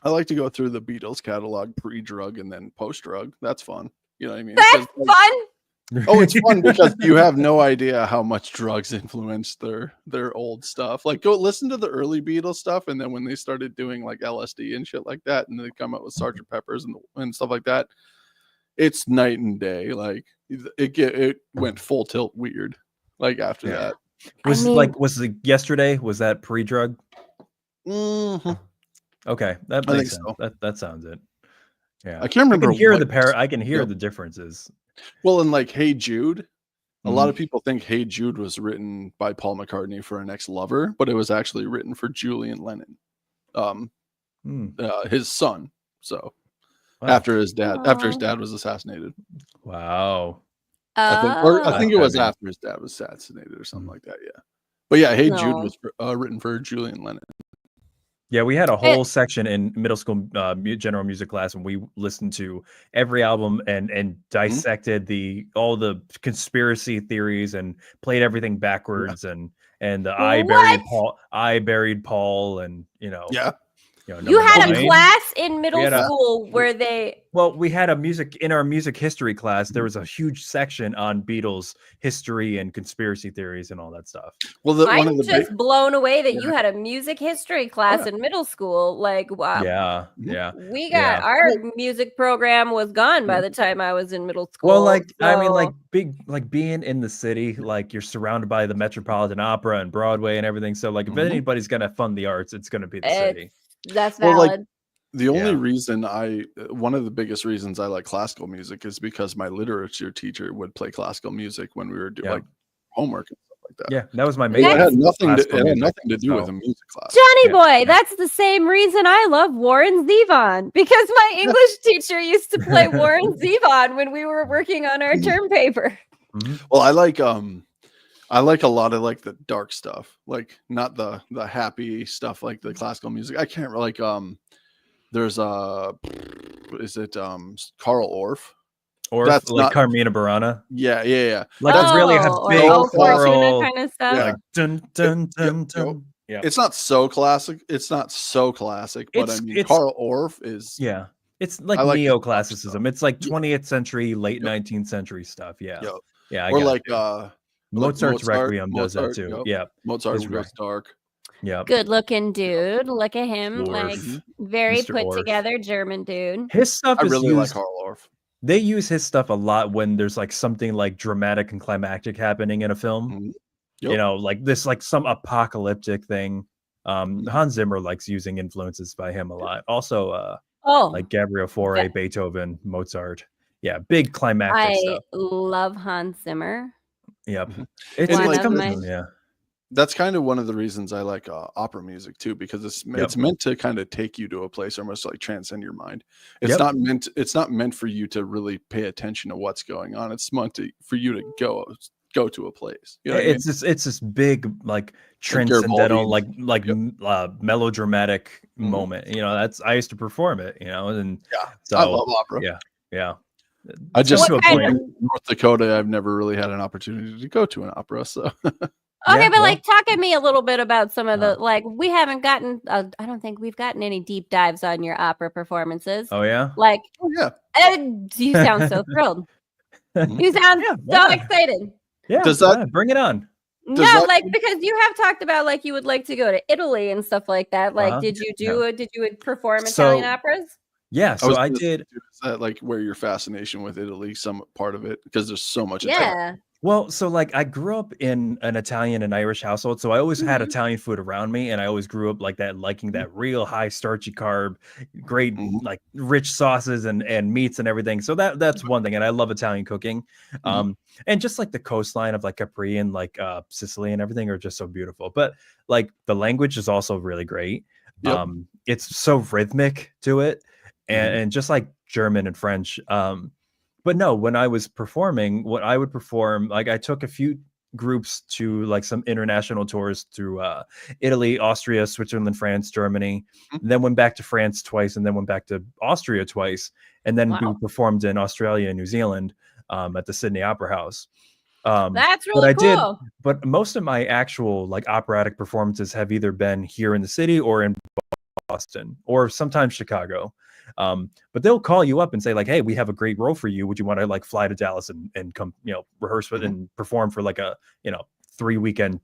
I like to go through the Beatles catalog pre-drug and then post-drug. That's fun. You know what I mean? That's 'Cause, like, fun. oh, it's fun because you have no idea how much drugs influenced their old stuff. Like, go listen to the early Beatles stuff, and then when they started doing like LSD and shit like that, and they come out with Sgt. Peppers and stuff like that, it's night and day. Like, it went full tilt weird. Like after that, was it yesterday? Was that pre-drug? Mhm. Okay, that I makes think sense. so. That sounds it. Yeah, I can't remember. I can hear what- I can hear Yeah. the differences. Well, in like Hey Jude, a lot Mhm. of people think Hey Jude was written by Paul McCartney for an ex-lover, but it was actually written for Julian Lennon, his son. So Wow. after his dad was assassinated, Wow. I think it was Heavy. after his dad was assassinated or something like that. Yeah, but yeah, Hey Jude No. was written for Julian Lennon. Yeah, we had a whole section in middle school general music class when we listened to every album and dissected all the conspiracy theories and played everything backwards and the I buried Paul and Yeah. You had a number 9. class in middle We had a- school where they. Well, we had in our music history class. There was a huge section on Beatles history and conspiracy theories and all that stuff. Well, one of I'm the just blown away that Yeah. you had a music history class in middle school. Like, wow. Yeah, Mhm. yeah. We got our music program was gone by the time I was in middle school. Well, like I mean, so- like being in the city, like you're surrounded by the Metropolitan Opera and Broadway and everything. So, like, if Mhm. anybody's gonna fund the arts, it's gonna be the city. That's Well, valid. like, the only Yeah. reason one of the biggest reasons I like classical music is because my literature teacher would play classical music when we were doing like homework and stuff like that. Yeah, that was my It major. had nothing classical music, to do with so- a music class. Johnny Yeah, boy, yeah. that's the same reason I love Warren Zevon because my English teacher used to play Warren Zevon when we were working on our term paper. Mhm. Well, I like a lot of like the dark stuff, like not the happy stuff like the classical music. I can't like there's is it Carl Orff? Or That's like not- Carmina Burana. Yeah. Like it really has or big Oh Fortuna choral, kind of stuff. Yeah. like dun dun dun Yep, dun. Yeah, It's not so classic. But I mean, it's- Carl Orff is yeah. It's like I like the dark neoclassicism. stuff. It's like Yeah. 20th century, late Yep. 19th century stuff. Yeah, Yep. yeah. I or got like you. Mozart's Requiem does that too. Yep. Yeah, Mozart It's goes dark. yeah. Good looking dude. Look at him. Like Orff. very Mr. put Orff. together German dude. His stuff I is really used. like Carl Orff. They use his stuff a lot when there's like something like dramatic and climactic happening in a film. Mhm. You Yep. know, like this, like some apocalyptic thing. Mhm. Hans Zimmer likes using influences by him a lot. Also, Oh, like Gabriel Fauré, Yeah. Beethoven, Mozart. Yeah, big climactic I stuff. love Hans Zimmer. Yep. Mhm. It's One of coming. my- Yeah. That's kind of one of the reasons I like opera music too, because it's meant to kind of take you to a place, almost like transcend your mind. It's Yep. not meant for you to really pay attention to what's going on. It's meant for you to go to a place. You know what I mean? It's this big like Garibaldi. transcendental like Yep. melodramatic Mhm. moment. You know, I used to perform it. You know, and Yeah, so I love opera. yeah. I just to a What kind point. of- North Dakota. I've never really had an opportunity to go to an opera, so Okay, Yeah, but well- like, talk at me a little bit about some of the Uh-huh. like. We haven't gotten. I don't think we've gotten any deep dives on your opera performances. Oh yeah. Like, oh, yeah. you sound so thrilled. You sound Yeah, so why? excited. Yeah. Does that- yeah, bring it on? No, that- like because you have talked about like you would like to go to Italy and stuff like that. Like, Uh-huh. did you Yeah. perform So- Italian operas? Yeah. So I was gonna did. say, is that like where your fascination with Italy, some part of it, because there's so much. Yeah. Well, so like I grew up in an Italian and Irish household, so I always had Mhm. Italian food around me, and I always grew up like that, liking that real high starchy carb, great Mhm. like rich sauces and meats and everything. So that's one thing, and I love Italian cooking. And just like the coastline of like Capri and like Sicily and everything are just so beautiful. But like the language is also really great. Yep. It's so rhythmic to it, and Mhm. and just like German and French. But no, when I was performing, what I would perform, like I took a few groups to like some international tours through Italy, Austria, Switzerland, France, Germany, Mhm. and then went back to France twice, and then went back to Austria twice, and then we Wow. performed in Australia and New Zealand at the Sydney Opera House. That's but really I did, cool. but most of my actual like operatic performances have either been here in the city or in Boston or sometimes Chicago. But they'll call you up and say like, hey, we have a great role for you. Would you want to like fly to Dallas and come, rehearse with and perform for like a, 3-weekend,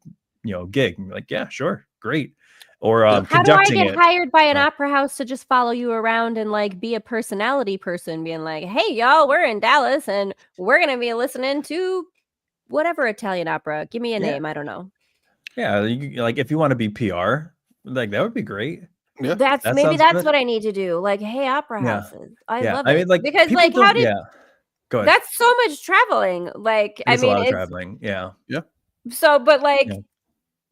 gig? And you're like, yeah, sure. Great. Or How do I conducting get it. hired by an opera house to just follow you around and like be a personality person, being like, hey, y'all, we're in Dallas and we're going to be listening to whatever Italian opera. Give me a name. I don't know. Yeah. Like if you want to be PR, like that would be great. Yeah. That's That maybe sounds that's good. what I need to do. Like, hey, opera Yeah. houses. I Yeah. love I it. mean, like, because people like how don't- did Go ahead. that's so much traveling. Like, I It's a mean, lot of it's traveling. Yeah. Yeah. so, but like, Yeah.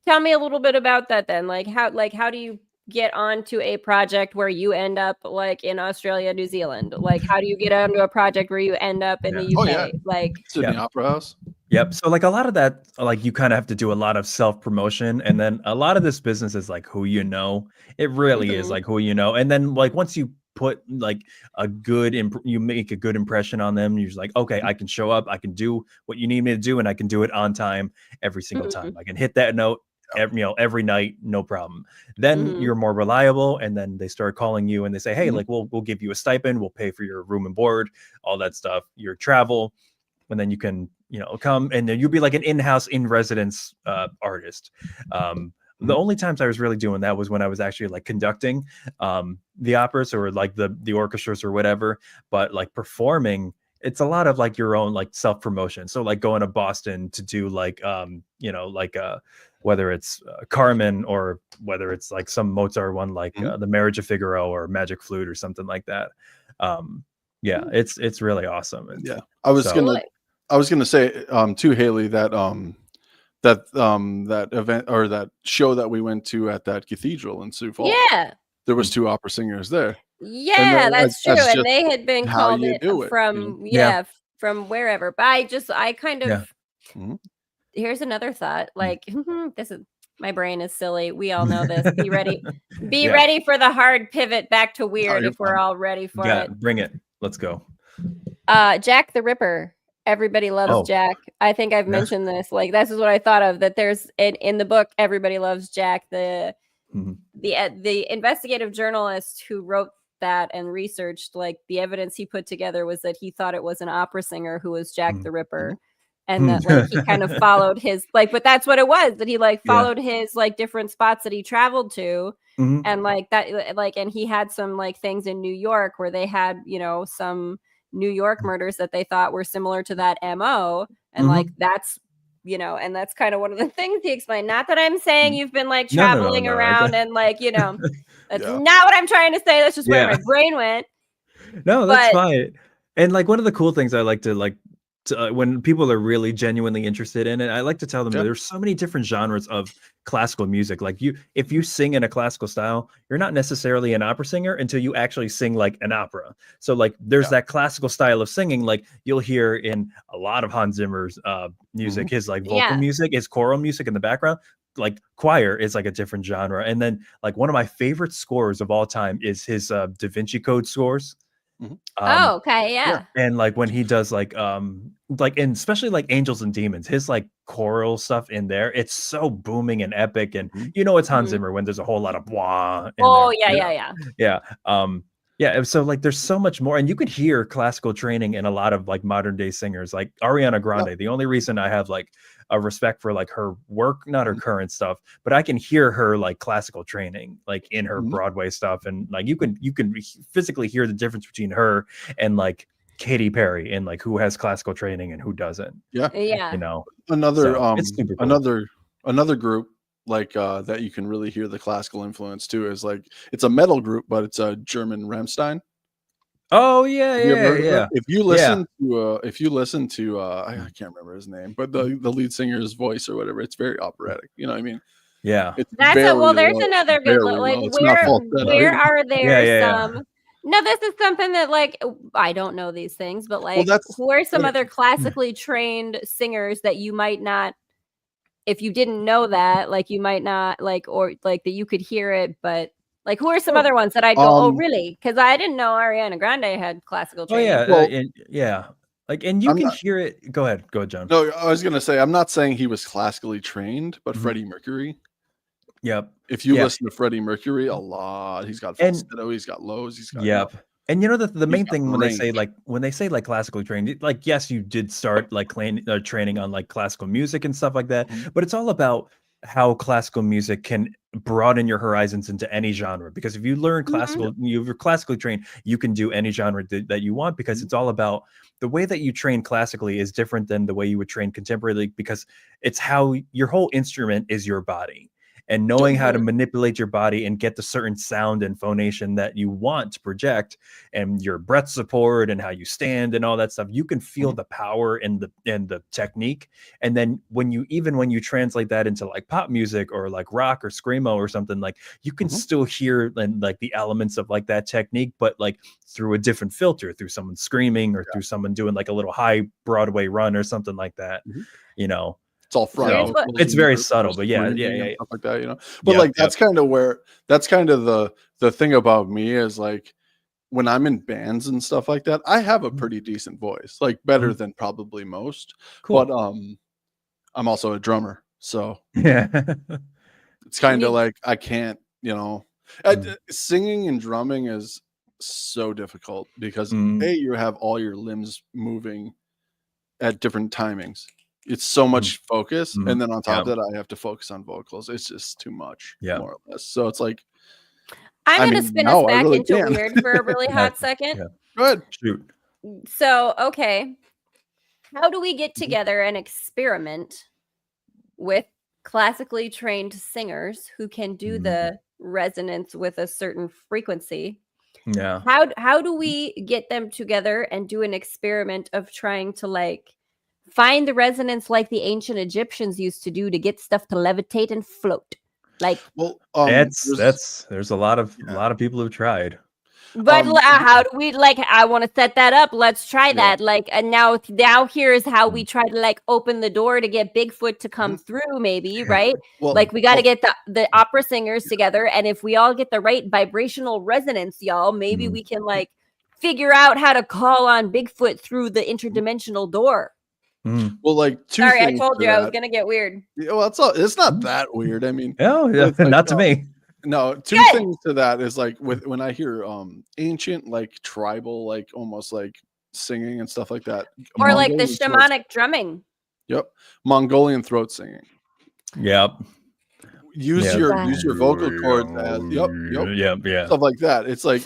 tell me a little bit about that then. Like how do you get onto a project where you end up like in Australia, New Zealand? Like how do you get onto a project where you end up in the UK? Oh, yeah. Like Sydney Opera House. Yep. So like a lot of that, like you kind of have to do a lot of self-promotion. And then a lot of this business is like who you know. It really is like who you know. And then like once you put like you make a good impression on them, you're just like, okay, I can show up, I can do what you need me to do, and I can do it on time every single time. I can hit that note every night, no problem. Then you're more reliable, and then they start calling you and they say, hey, like we'll give you a stipend, we'll pay for your room and board, all that stuff, your travel, and then you can come and then you'll be like an in-house in-residence artist. The only times I was really doing that was when I was actually like conducting the operas or like the orchestras or whatever. But like performing, it's a lot of like your own like self-promotion. So like going to Boston to do like whether it's Carmen or whether it's like some Mozart one like the Marriage of Figaro or Magic Flute or something like that. It's really awesome. I was gonna say to Haleigh that event or that show that we went to at that cathedral in Sioux Falls. Yeah, there was 2 opera singers there. Yeah, that's true. And they had been called from from wherever. But I kind of here's another thought. Like this is my brain is silly. We all know this. Be ready. Be ready for the hard pivot back to weird if we're all ready for it. Bring it. Let's go. Jack the Ripper. Everybody loves Jack. I think I've mentioned this. Like this is what I thought of, that there's in the book Everybody Loves Jack, the investigative journalist who wrote that and researched like the evidence he put together was that he thought it was an opera singer who was Jack the Ripper. And that like he kind of followed his but that's what it was, that he like followed his like different spots that he traveled to. And like that like and he had some like things in New York where they had some New York murders that they thought were similar to that MO. And like that's and that's kind of one of the things he explained. Not that I'm saying you've been like traveling around and like that's not what I'm trying to say. That's just where my brain went. No, that's fine. And like one of the cool things I like to when people are really genuinely interested in it, I like to tell them that there's so many different genres of classical music. Like if you sing in a classical style, you're not necessarily an opera singer until you actually sing like an opera. So like there's that classical style of singing, like you'll hear in a lot of Hans Zimmer's music, his like vocal music, his choral music in the background. Like choir is like a different genre. And then like one of my favorite scores of all time is his Da Vinci Code scores. And like when he does like and especially like Angels and Demons, his like choral stuff in there, it's so booming and epic. And it's Hans Zimmer when there's a whole lot of blah. So like there's so much more, and you could hear classical training in a lot of like modern day singers like Ariana Grande. The only reason I have like a respect for like her work, not her current stuff, but I can hear her like classical training like in her Broadway stuff, and like you can physically hear the difference between her and like Katy Perry and like who has classical training and who doesn't. Another it's super cool. another group like that you can really hear the classical influence too is like it's a metal group, but it's a German Rammstein. Oh yeah. If you listen to I can't remember his name, but the lead singer's voice or whatever, it's very operatic. You know what I mean? Yeah. That's there's another good like where are there some No, this is something that like I don't know these things, but like who are some other classically trained singers that you might not, if you didn't know that, like you might not like, or like that you could hear it, but like who are some other ones that I go, oh really? Because I didn't know Ariana Grande had classical training. Like, and you can hear it. Go ahead, John. No, I was gonna say, I'm not saying he was classically trained, but Freddie Mercury. Yep. If you listen to Freddie Mercury a lot, he's got falsetto, he's got lows, he's got And you know the main thing when they say like classically trained, like yes, you did start like training on like classical music and stuff like that, but it's all about how classical music can broaden your horizons into any genre. Because if you learn classical, you're classically trained, you can do any genre that you want, because it's all about the way that you train classically is different than the way you would train contemporarily, because it's how your whole instrument is your body. And knowing how to manipulate your body and get the certain sound and phonation that you want to project, and your breath support and how you stand and all that stuff, you can feel the power and the technique. And then when you translate that into like pop music or like rock or screamo or something, like you can still hear like the elements of like that technique, but like through a different filter, through someone screaming or through someone doing like a little high Broadway run or something like that, you know. It's all front. It's very subtle, but yeah, stuff like that, you know. But like that's kind of the thing about me is like when I'm in bands and stuff like that, I have a pretty decent voice, like better than probably most. Cool. But I'm also a drummer, so it's kind of like I can't, you know, singing and drumming is so difficult because you have all your limbs moving at different timings. It's so much focus, and then on top of that, I have to focus on vocals. It's just too much, more or less. So it's like I'm going to spin us back into weird for a really hot second. Go ahead. Shoot. So, okay, how do we get together and experiment with classically trained singers who can do the resonance with a certain frequency? Yeah. How do we get them together and do an experiment of trying to like find the resonance like the ancient Egyptians used to do to get stuff to levitate and float? Like, well, there's a lot of people who've tried. But how do we like? I want to set that up. Let's try that. Like, and now here's how we try to like open the door to get Bigfoot to come through. Maybe right? Well, like we got to get the opera singers together, and if we all get the right vibrational resonance, y'all, maybe we can like figure out how to call on Bigfoot through the interdimensional door. Well, like sorry, I told you I was gonna get weird. Yeah, well, it's not that weird. I mean, like, not to me. No, two things to that is like when I hear ancient, like tribal, like almost like singing and stuff like that, or Mongolian like the shamanic drumming. Yep, Mongolian throat singing. Yep. Use your vocal cords as stuff like that. It's like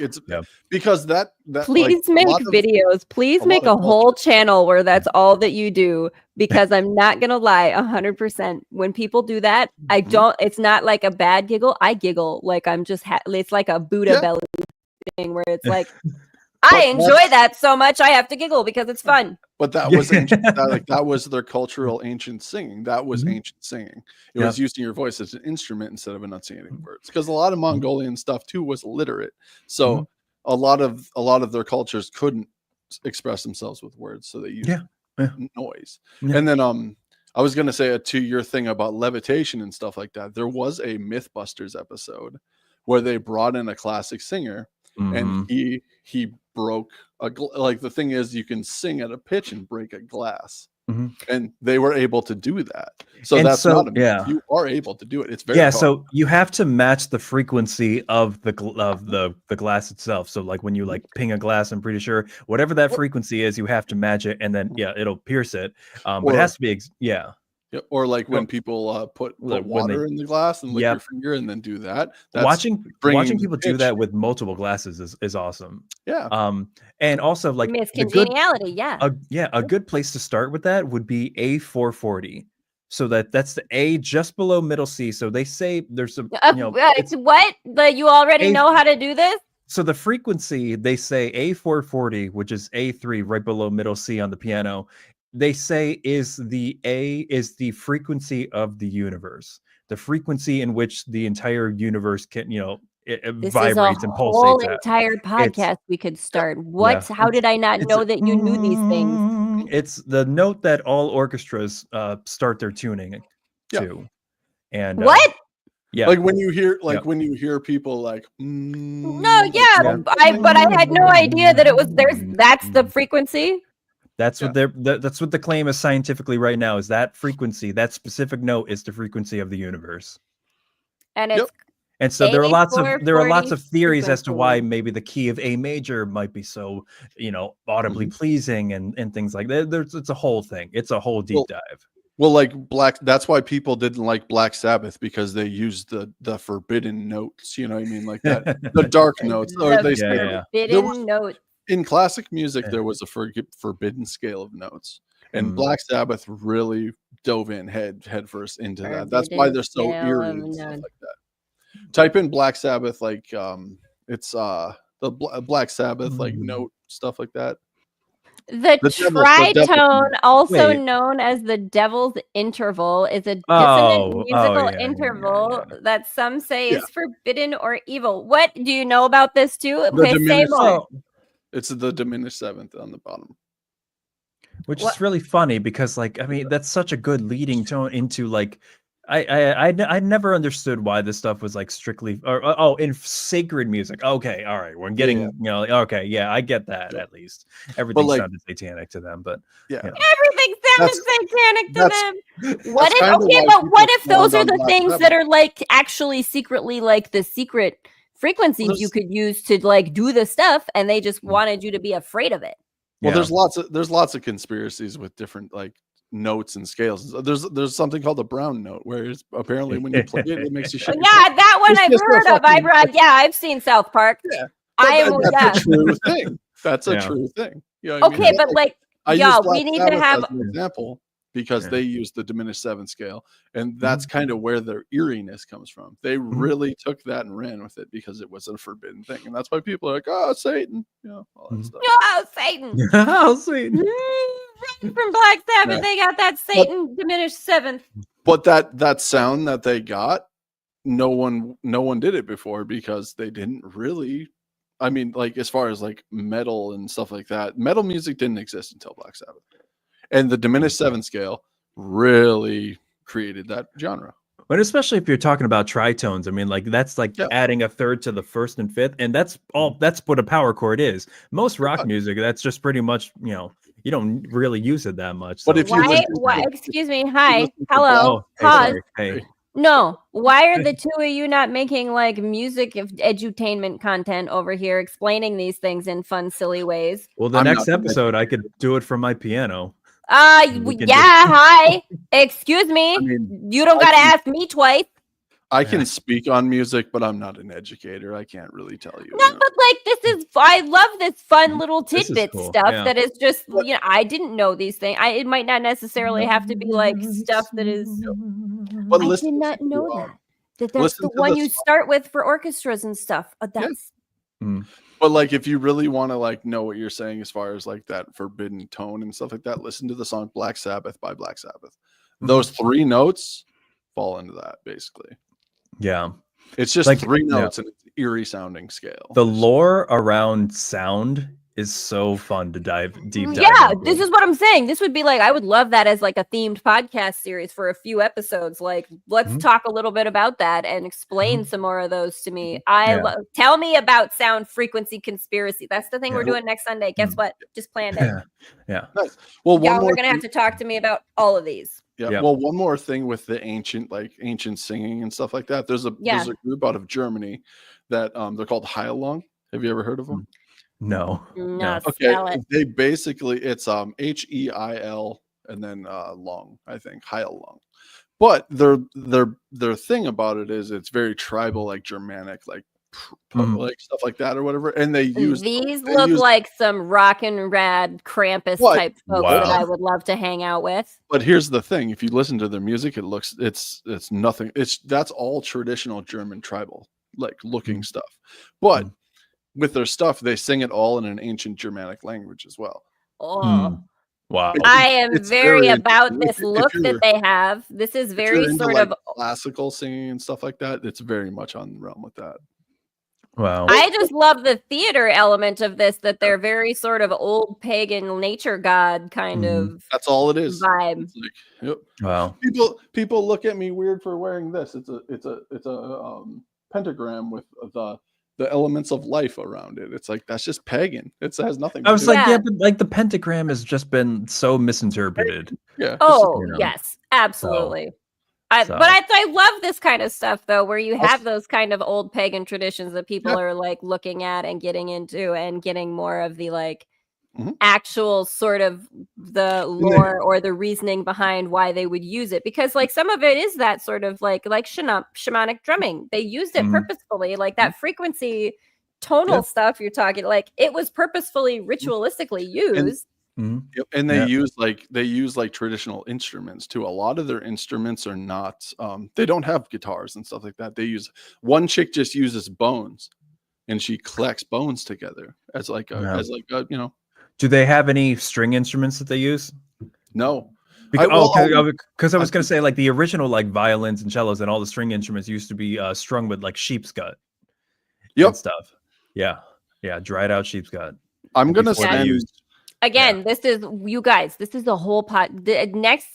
because that please make videos. Please make a whole channel where that's all that you do, because I'm not gonna lie, 100%. When people do that, I don't. It's not like a bad giggle. I giggle like I'm just. It's like a Buddha belly thing where it's like I enjoy that so much I have to giggle because it's fun. But that was ancient, that was their cultural ancient singing. That was ancient singing. It was using your voice as an instrument instead of enunciating words. Because a lot of Mongolian stuff too was literate. So a lot of their cultures couldn't express themselves with words, so they used noise. And then I was gonna say to your thing about levitation and stuff like that. There was a Mythbusters episode where they brought in a classic singer. And he broke like the thing is you can sing at a pitch and break a glass, and they were able to do that. So that's not a myth. You are able to do it. It's very powerful. So you have to match the frequency of the glass itself. So like when you like ping a glass, I'm pretty sure whatever that frequency is, you have to match it, and then it'll pierce it. But it has to be or like when people put water in the glass and lick your finger and then do that. Watching people do that with multiple glasses is awesome. Yeah. And also like miscongeniality. A good place to start with that would be A440. So that's the A just below middle C. So they say there's some it's what? Like you already know how to do this? So the frequency, they say A440, which is A3 right below middle C on the piano. They say is the frequency of the universe, the frequency in which the entire universe can, it vibrates and pulsates. Whole entire podcast we could start. What? How did I not know that you knew these things? It's the note that all orchestras start their tuning to. And what? Yeah, like when you hear people like but I had no idea that it was that's the frequency. That's what that's what the claim is scientifically right now, is that frequency, that specific note is the frequency of the universe. And it's and so there are lots of theories as to why frequency. maybe the key of A major might be so, audibly pleasing and things like that. It's a whole thing. It's a whole deep dive. Well, like that's why people didn't like Black Sabbath, because they used the forbidden notes. You know what I mean? Like that, the dark notes. Or they forbidden notes. In classic music, there was a forbidden scale of notes. And Black Sabbath really dove in head first into that. That's why they're so eerie and stuff like that. Type in Black Sabbath, like it's the Black Sabbath like note stuff like that. The tritone, also known as the devil's interval, is a dissonant musical interval that some say is forbidden or evil. What do you know about this too? Okay, say more. It's the diminished seventh on the bottom. Which is really funny because, like, I mean, that's such a good leading tone into, like, I never understood why this stuff was like strictly in sacred music. Okay, all right, we're getting okay, yeah, I get that at least. Everything sounded satanic to them, but everything sounded satanic to them. What if those are the things that are like actually secretly like the secret frequencies you could use to like do the stuff, and they just wanted you to be afraid of it? Well, there's lots of conspiracies with different like notes and scales. There's something called the brown note, where it's apparently when you play it, it makes you shake. That one I've heard of. I've seen South Park. Yeah, that's a true thing. That's a true thing. You know okay, but like, we need to have an example, because they use the diminished seventh scale, and that's kind of where their eeriness comes from. They really took that and ran with it because it was a forbidden thing, and that's why people are like, "Oh, Satan," all that stuff. Oh, Satan! Oh, Satan! From Black Sabbath, they got that Satan diminished seventh. But that sound that they got, no one did it before, because they didn't really. I mean, like, as far as like metal and stuff like that, metal music didn't exist until Black Sabbath. And the diminished seventh scale really created that genre. But especially if you're talking about tritones, I mean, like, that's like adding a third to the first and fifth, and that's what a power chord is. Most rock music, that's just pretty much, you don't really use it that much. So. But if excuse me, hi, hello, pause. Hey. No, why are the two of you not making like music edutainment content over here, explaining these things in fun, silly ways? Well, the next episode, I could do it from my piano. Hi. Excuse me. I mean, you don't got to ask me twice. I can speak on music, but I'm not an educator. I can't really tell you. No, but like, I love this fun little tidbit stuff that is just, I didn't know these things. It might not necessarily have to be like stuff that is. But I did not know that's the one you start with for orchestras and stuff. That's. But like, if you really want to like know what you're saying as far as like that forbidden tone and stuff like that, listen to the song Black Sabbath by Black Sabbath. Those three notes fall into that, basically. Yeah. It's just like, three notes and it's an eerie sounding scale. The lore around sound is so fun to dive deep dive. Yeah, this is what I'm saying. This would be like, I would love that as like a themed podcast series for a few episodes. Like, let's talk a little bit about that and explain some more of those to me. Tell me about sound frequency conspiracy. That's the thing we're doing next Sunday. Guess what? Just planned it. Yeah. Nice. Well, we're gonna have to talk to me about all of these. Yeah. Well, one more thing with the ancient singing and stuff like that. There's a group out of Germany that they're called Haleigh. Have you ever heard of them? No. Okay. They basically, it's Heil and then long, I think, Heil. But their thing about it is it's very tribal, like Germanic, like like stuff like that or whatever. And they use look like some rockin' rad Krampus type folks that I would love to hang out with. But here's the thing: if you listen to their music, it's nothing. That's all traditional German tribal like looking stuff, but with their stuff, they sing it all in an ancient Germanic language as well. Oh. Wow. I am very about this look that they have. This is very sort of classical singing and stuff like that. It's very much on the realm with that. Wow. I just love the theater element of this, that they're very sort of old pagan nature god kind of. That's all it is. Vibe. It's like, yep. Wow. People look at me weird for wearing this. It's a pentagram with the the elements of life around it. It's like that's just pagan. It has nothing. I was like, Yeah. yeah, but like the pentagram has just been so misinterpreted. Yeah. Oh, you know. yes, absolutely. So. But I love this kind of stuff though, where you have those kind of old pagan traditions that people are like looking at and getting into and getting more of the like actual sort of the lore or the reasoning behind why they would use it, because like some of it is that sort of like shamanic drumming. They used it purposefully, like that frequency tonal stuff you're talking, like it was purposefully ritualistically used. And they use like traditional instruments too. A lot of their instruments are not they don't have guitars and stuff like that. They use, one chick just uses bones and she collects bones together as like a you know. Do they have any string instruments that they use? No. Because I was going to say like the original like violins and cellos and all the string instruments used to be strung with like sheep's gut. Yep. And stuff. Yeah. Yeah. Dried out sheep's gut. I'm going to send again, this is you guys, this is the whole pot. Next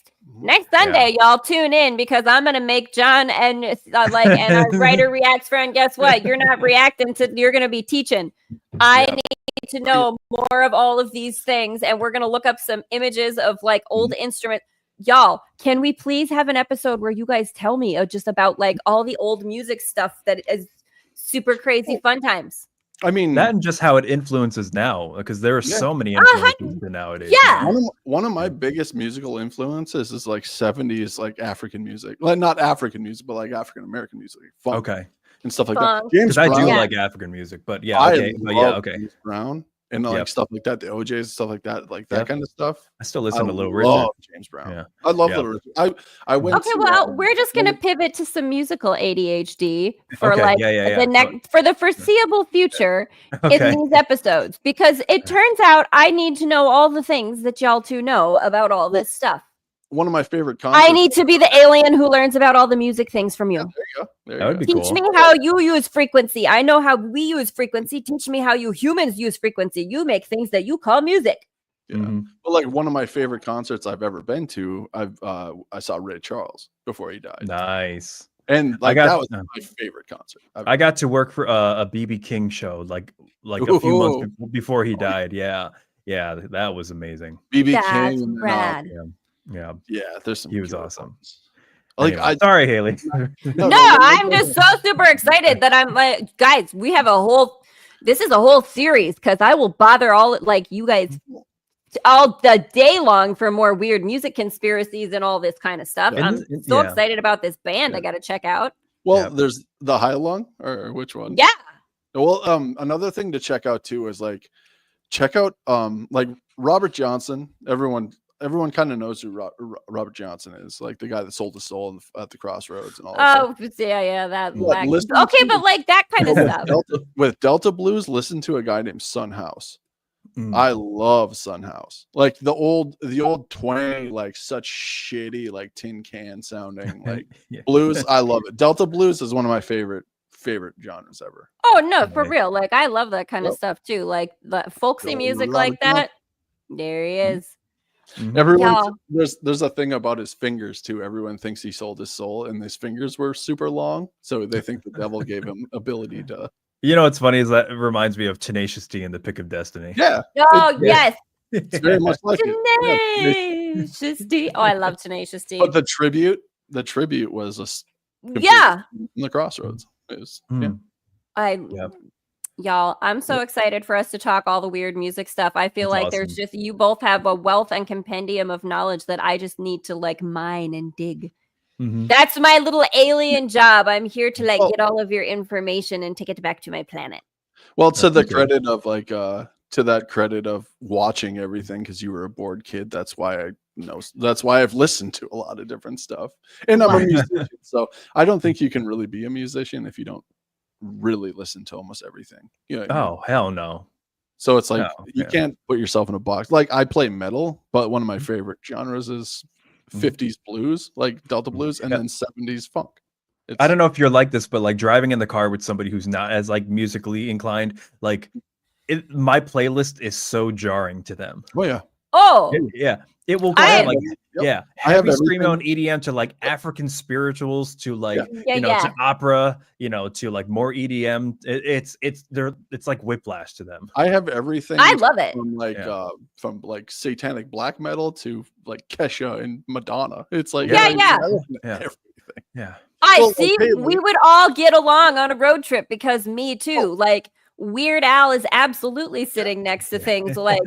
Sunday, y'all tune in, because I'm gonna make John and and our writer reacts friend. Guess what? You're not reacting to. You're gonna be teaching. I need to know more of all of these things, and we're gonna look up some images of like old instruments. Y'all, can we please have an episode where you guys tell me just about like all the old music stuff that is super crazy fun times? I mean, that and just how it influences now, because there are so many influences nowadays. Yeah. One of my biggest musical influences is like 70s, like African music. Like not African music, but like African American music. Funk and stuff like that. Because I do like African music, but James Brown and like stuff like that, the OJs and stuff like that, that kind of stuff. I still listen to Little Richard. James Brown. Yeah. I love Little Richard. I went. Okay, well, we're just gonna pivot to some musical ADHD for the next for the foreseeable future in these episodes, because it turns out I need to know all the things that y'all two know about all this stuff. One of my favorite concerts. I need to be the alien who learns about all the music things from you. Yeah, there you go. That would be Teach me how you use frequency. I know how we use frequency. Teach me how you humans use frequency. You make things that you call music. Yeah. But like one of my favorite concerts I've ever been to, I saw Ray Charles before he died. Nice. And like that was my favorite concert. I got to work for a BB King show like a few months before he died. Yeah, that was amazing. BB King, rad. Yeah, there's some. He was awesome. Like, anyway, sorry, Haleigh. No, I'm just so super excited that I'm like, guys, we have this is a whole series, because I will bother all like you guys all the day long for more weird music conspiracies and all this kind of stuff. I'm so excited about this band. I got to check out. Well, there's the Haleigh, or which one? Yeah. Well, another thing to check out too is like check out like Robert Johnson. Everyone kind of knows who Robert Johnson is, like the guy that sold his soul at the crossroads and all that. Oh, yeah, that. Okay, but like that kind of stuff. With Delta Blues, listen to a guy named Son House. I love Son House. Like the old twang, like such shitty, like tin can sounding like blues. I love it. Delta Blues is one of my favorite genres ever. Oh no, for real. Like I love that kind of stuff too. Like the folksy music like that. There he is. Everyone, there's a thing about his fingers too. Everyone thinks he sold his soul and his fingers were super long, so they think the devil gave him ability to. You know what's funny is that it reminds me of Tenacious D in The Pick of Destiny. Yeah. Oh yes. It's very much like Tenacious D. Oh, I love Tenacious D. But the tribute was in the crossroads. It was, Y'all, I'm so excited for us to talk all the weird music stuff. I feel like there's just, you both have a wealth and compendium of knowledge that I just need to like mine and dig. That's my little alien job. I'm here to like get all of your information and take it back to my planet. Well, to the credit of like to that credit of watching everything because you were a bored kid. That's why I know. That's why I've listened to a lot of different stuff. And I'm a musician, so I don't think you can really be a musician if you don't really listen to almost everything. You know what I mean? Hell no. So it's like you can't put yourself in a box. Like I play metal, but one of my favorite genres is 50s blues, like Delta Blues, and then 70s funk. I don't know if you're like this, but like driving in the car with somebody who's not as like musically inclined, like my playlist is so jarring to them. Oh yeah. Oh, Yeah, it will go I- from like Yep. I heavy have screamo everything. and EDM to like African spirituals to like yeah, to opera, to like more EDM. It's like whiplash to them. I have everything. I love it. From like satanic black metal to like Kesha and Madonna. It's like Yeah. everything. Yeah. I see. okay, We would all get along on a road trip because me too. Like Weird Al is absolutely sitting next to things like,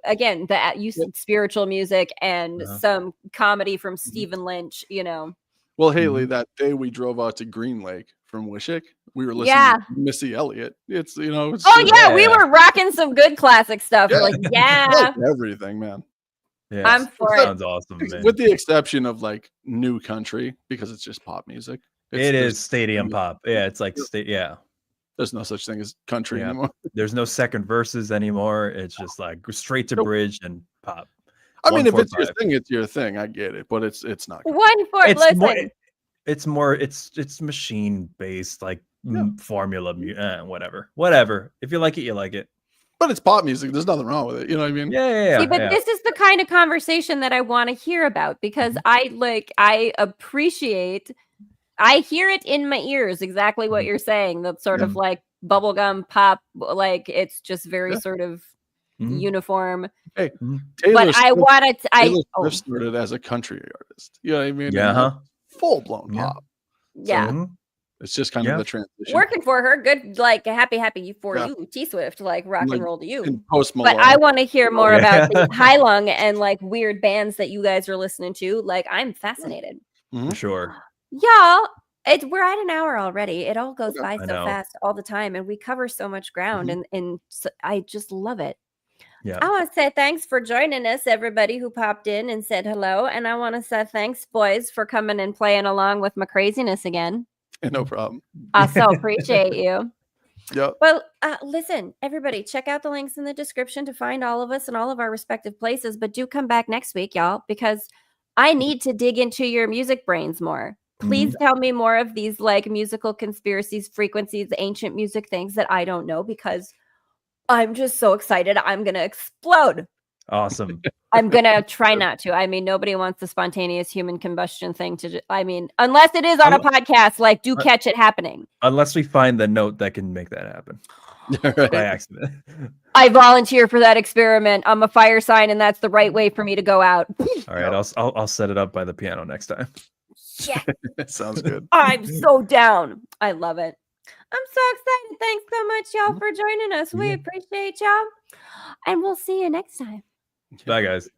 again, you said spiritual music and some comedy from Stephen Lynch, Well, Haleigh, that day we drove out to Green Lake from Wishick, we were listening Yeah. to Missy Elliott. It's it's Oh just- yeah, we were rocking some good classic stuff. We're like, I like everything, man. Yeah. I'm for it. Sounds awesome, man. With the exception of like new country, because it's just pop music. It is stadium pop. Yeah, it's like there's no such thing as country Yeah. anymore. There's no second verses anymore. It's just like straight to bridge and pop. I mean, if it's your 145. thing, it's your thing. I get it, but it's not. country. 1-4. Listen, It's machine based, like formula, whatever. If you like it, you like it. But it's pop music. There's nothing wrong with it. You know what I mean? Yeah. See, but this is the kind of conversation that I want to hear about because I appreciate. I hear it in my ears exactly what you're saying. That sort of like bubblegum pop, like it's just very sort of uniform. Hey, but I wanted to. Taylor Swift started as a country artist. You know what I mean? Yeah. Full blown pop. Yeah. So it's just kind of the transition. Working for her, good, like happy for you, T Swift, like rock and roll to you. And Post Malone. But I want to hear more about the Haleigh and like weird bands that you guys are listening to. Like I'm fascinated. For sure. Y'all, we're at an hour already. It all goes by so know. fast all the time, and we cover so much ground, and so I just love it. Yeah. I want to say thanks for joining us, everybody who popped in and said hello, and I want to say thanks, boys, for coming and playing along with my craziness again. No problem. I so appreciate you. Yep. Well, listen, everybody, check out the links in the description to find all of us in all of our respective places. But do come back next week, y'all, because I need to dig into your music brains more. Please tell me more of these like musical conspiracies, frequencies, ancient music things that I don't know because I'm just so excited. I'm going to explode. Awesome. I'm going to try not to. I mean, nobody wants the spontaneous human combustion thing to, unless it is on a podcast, like do catch it happening. Unless we find the note that can make that happen by accident. I volunteer for that experiment. I'm a fire sign, and that's the right way for me to go out. All right, I'll set it up by the piano next time. Yeah, sounds good. I'm so down. I love it. I'm so excited. Thanks so much, y'all, for joining us. We appreciate y'all, and we'll see you next time. Bye, guys.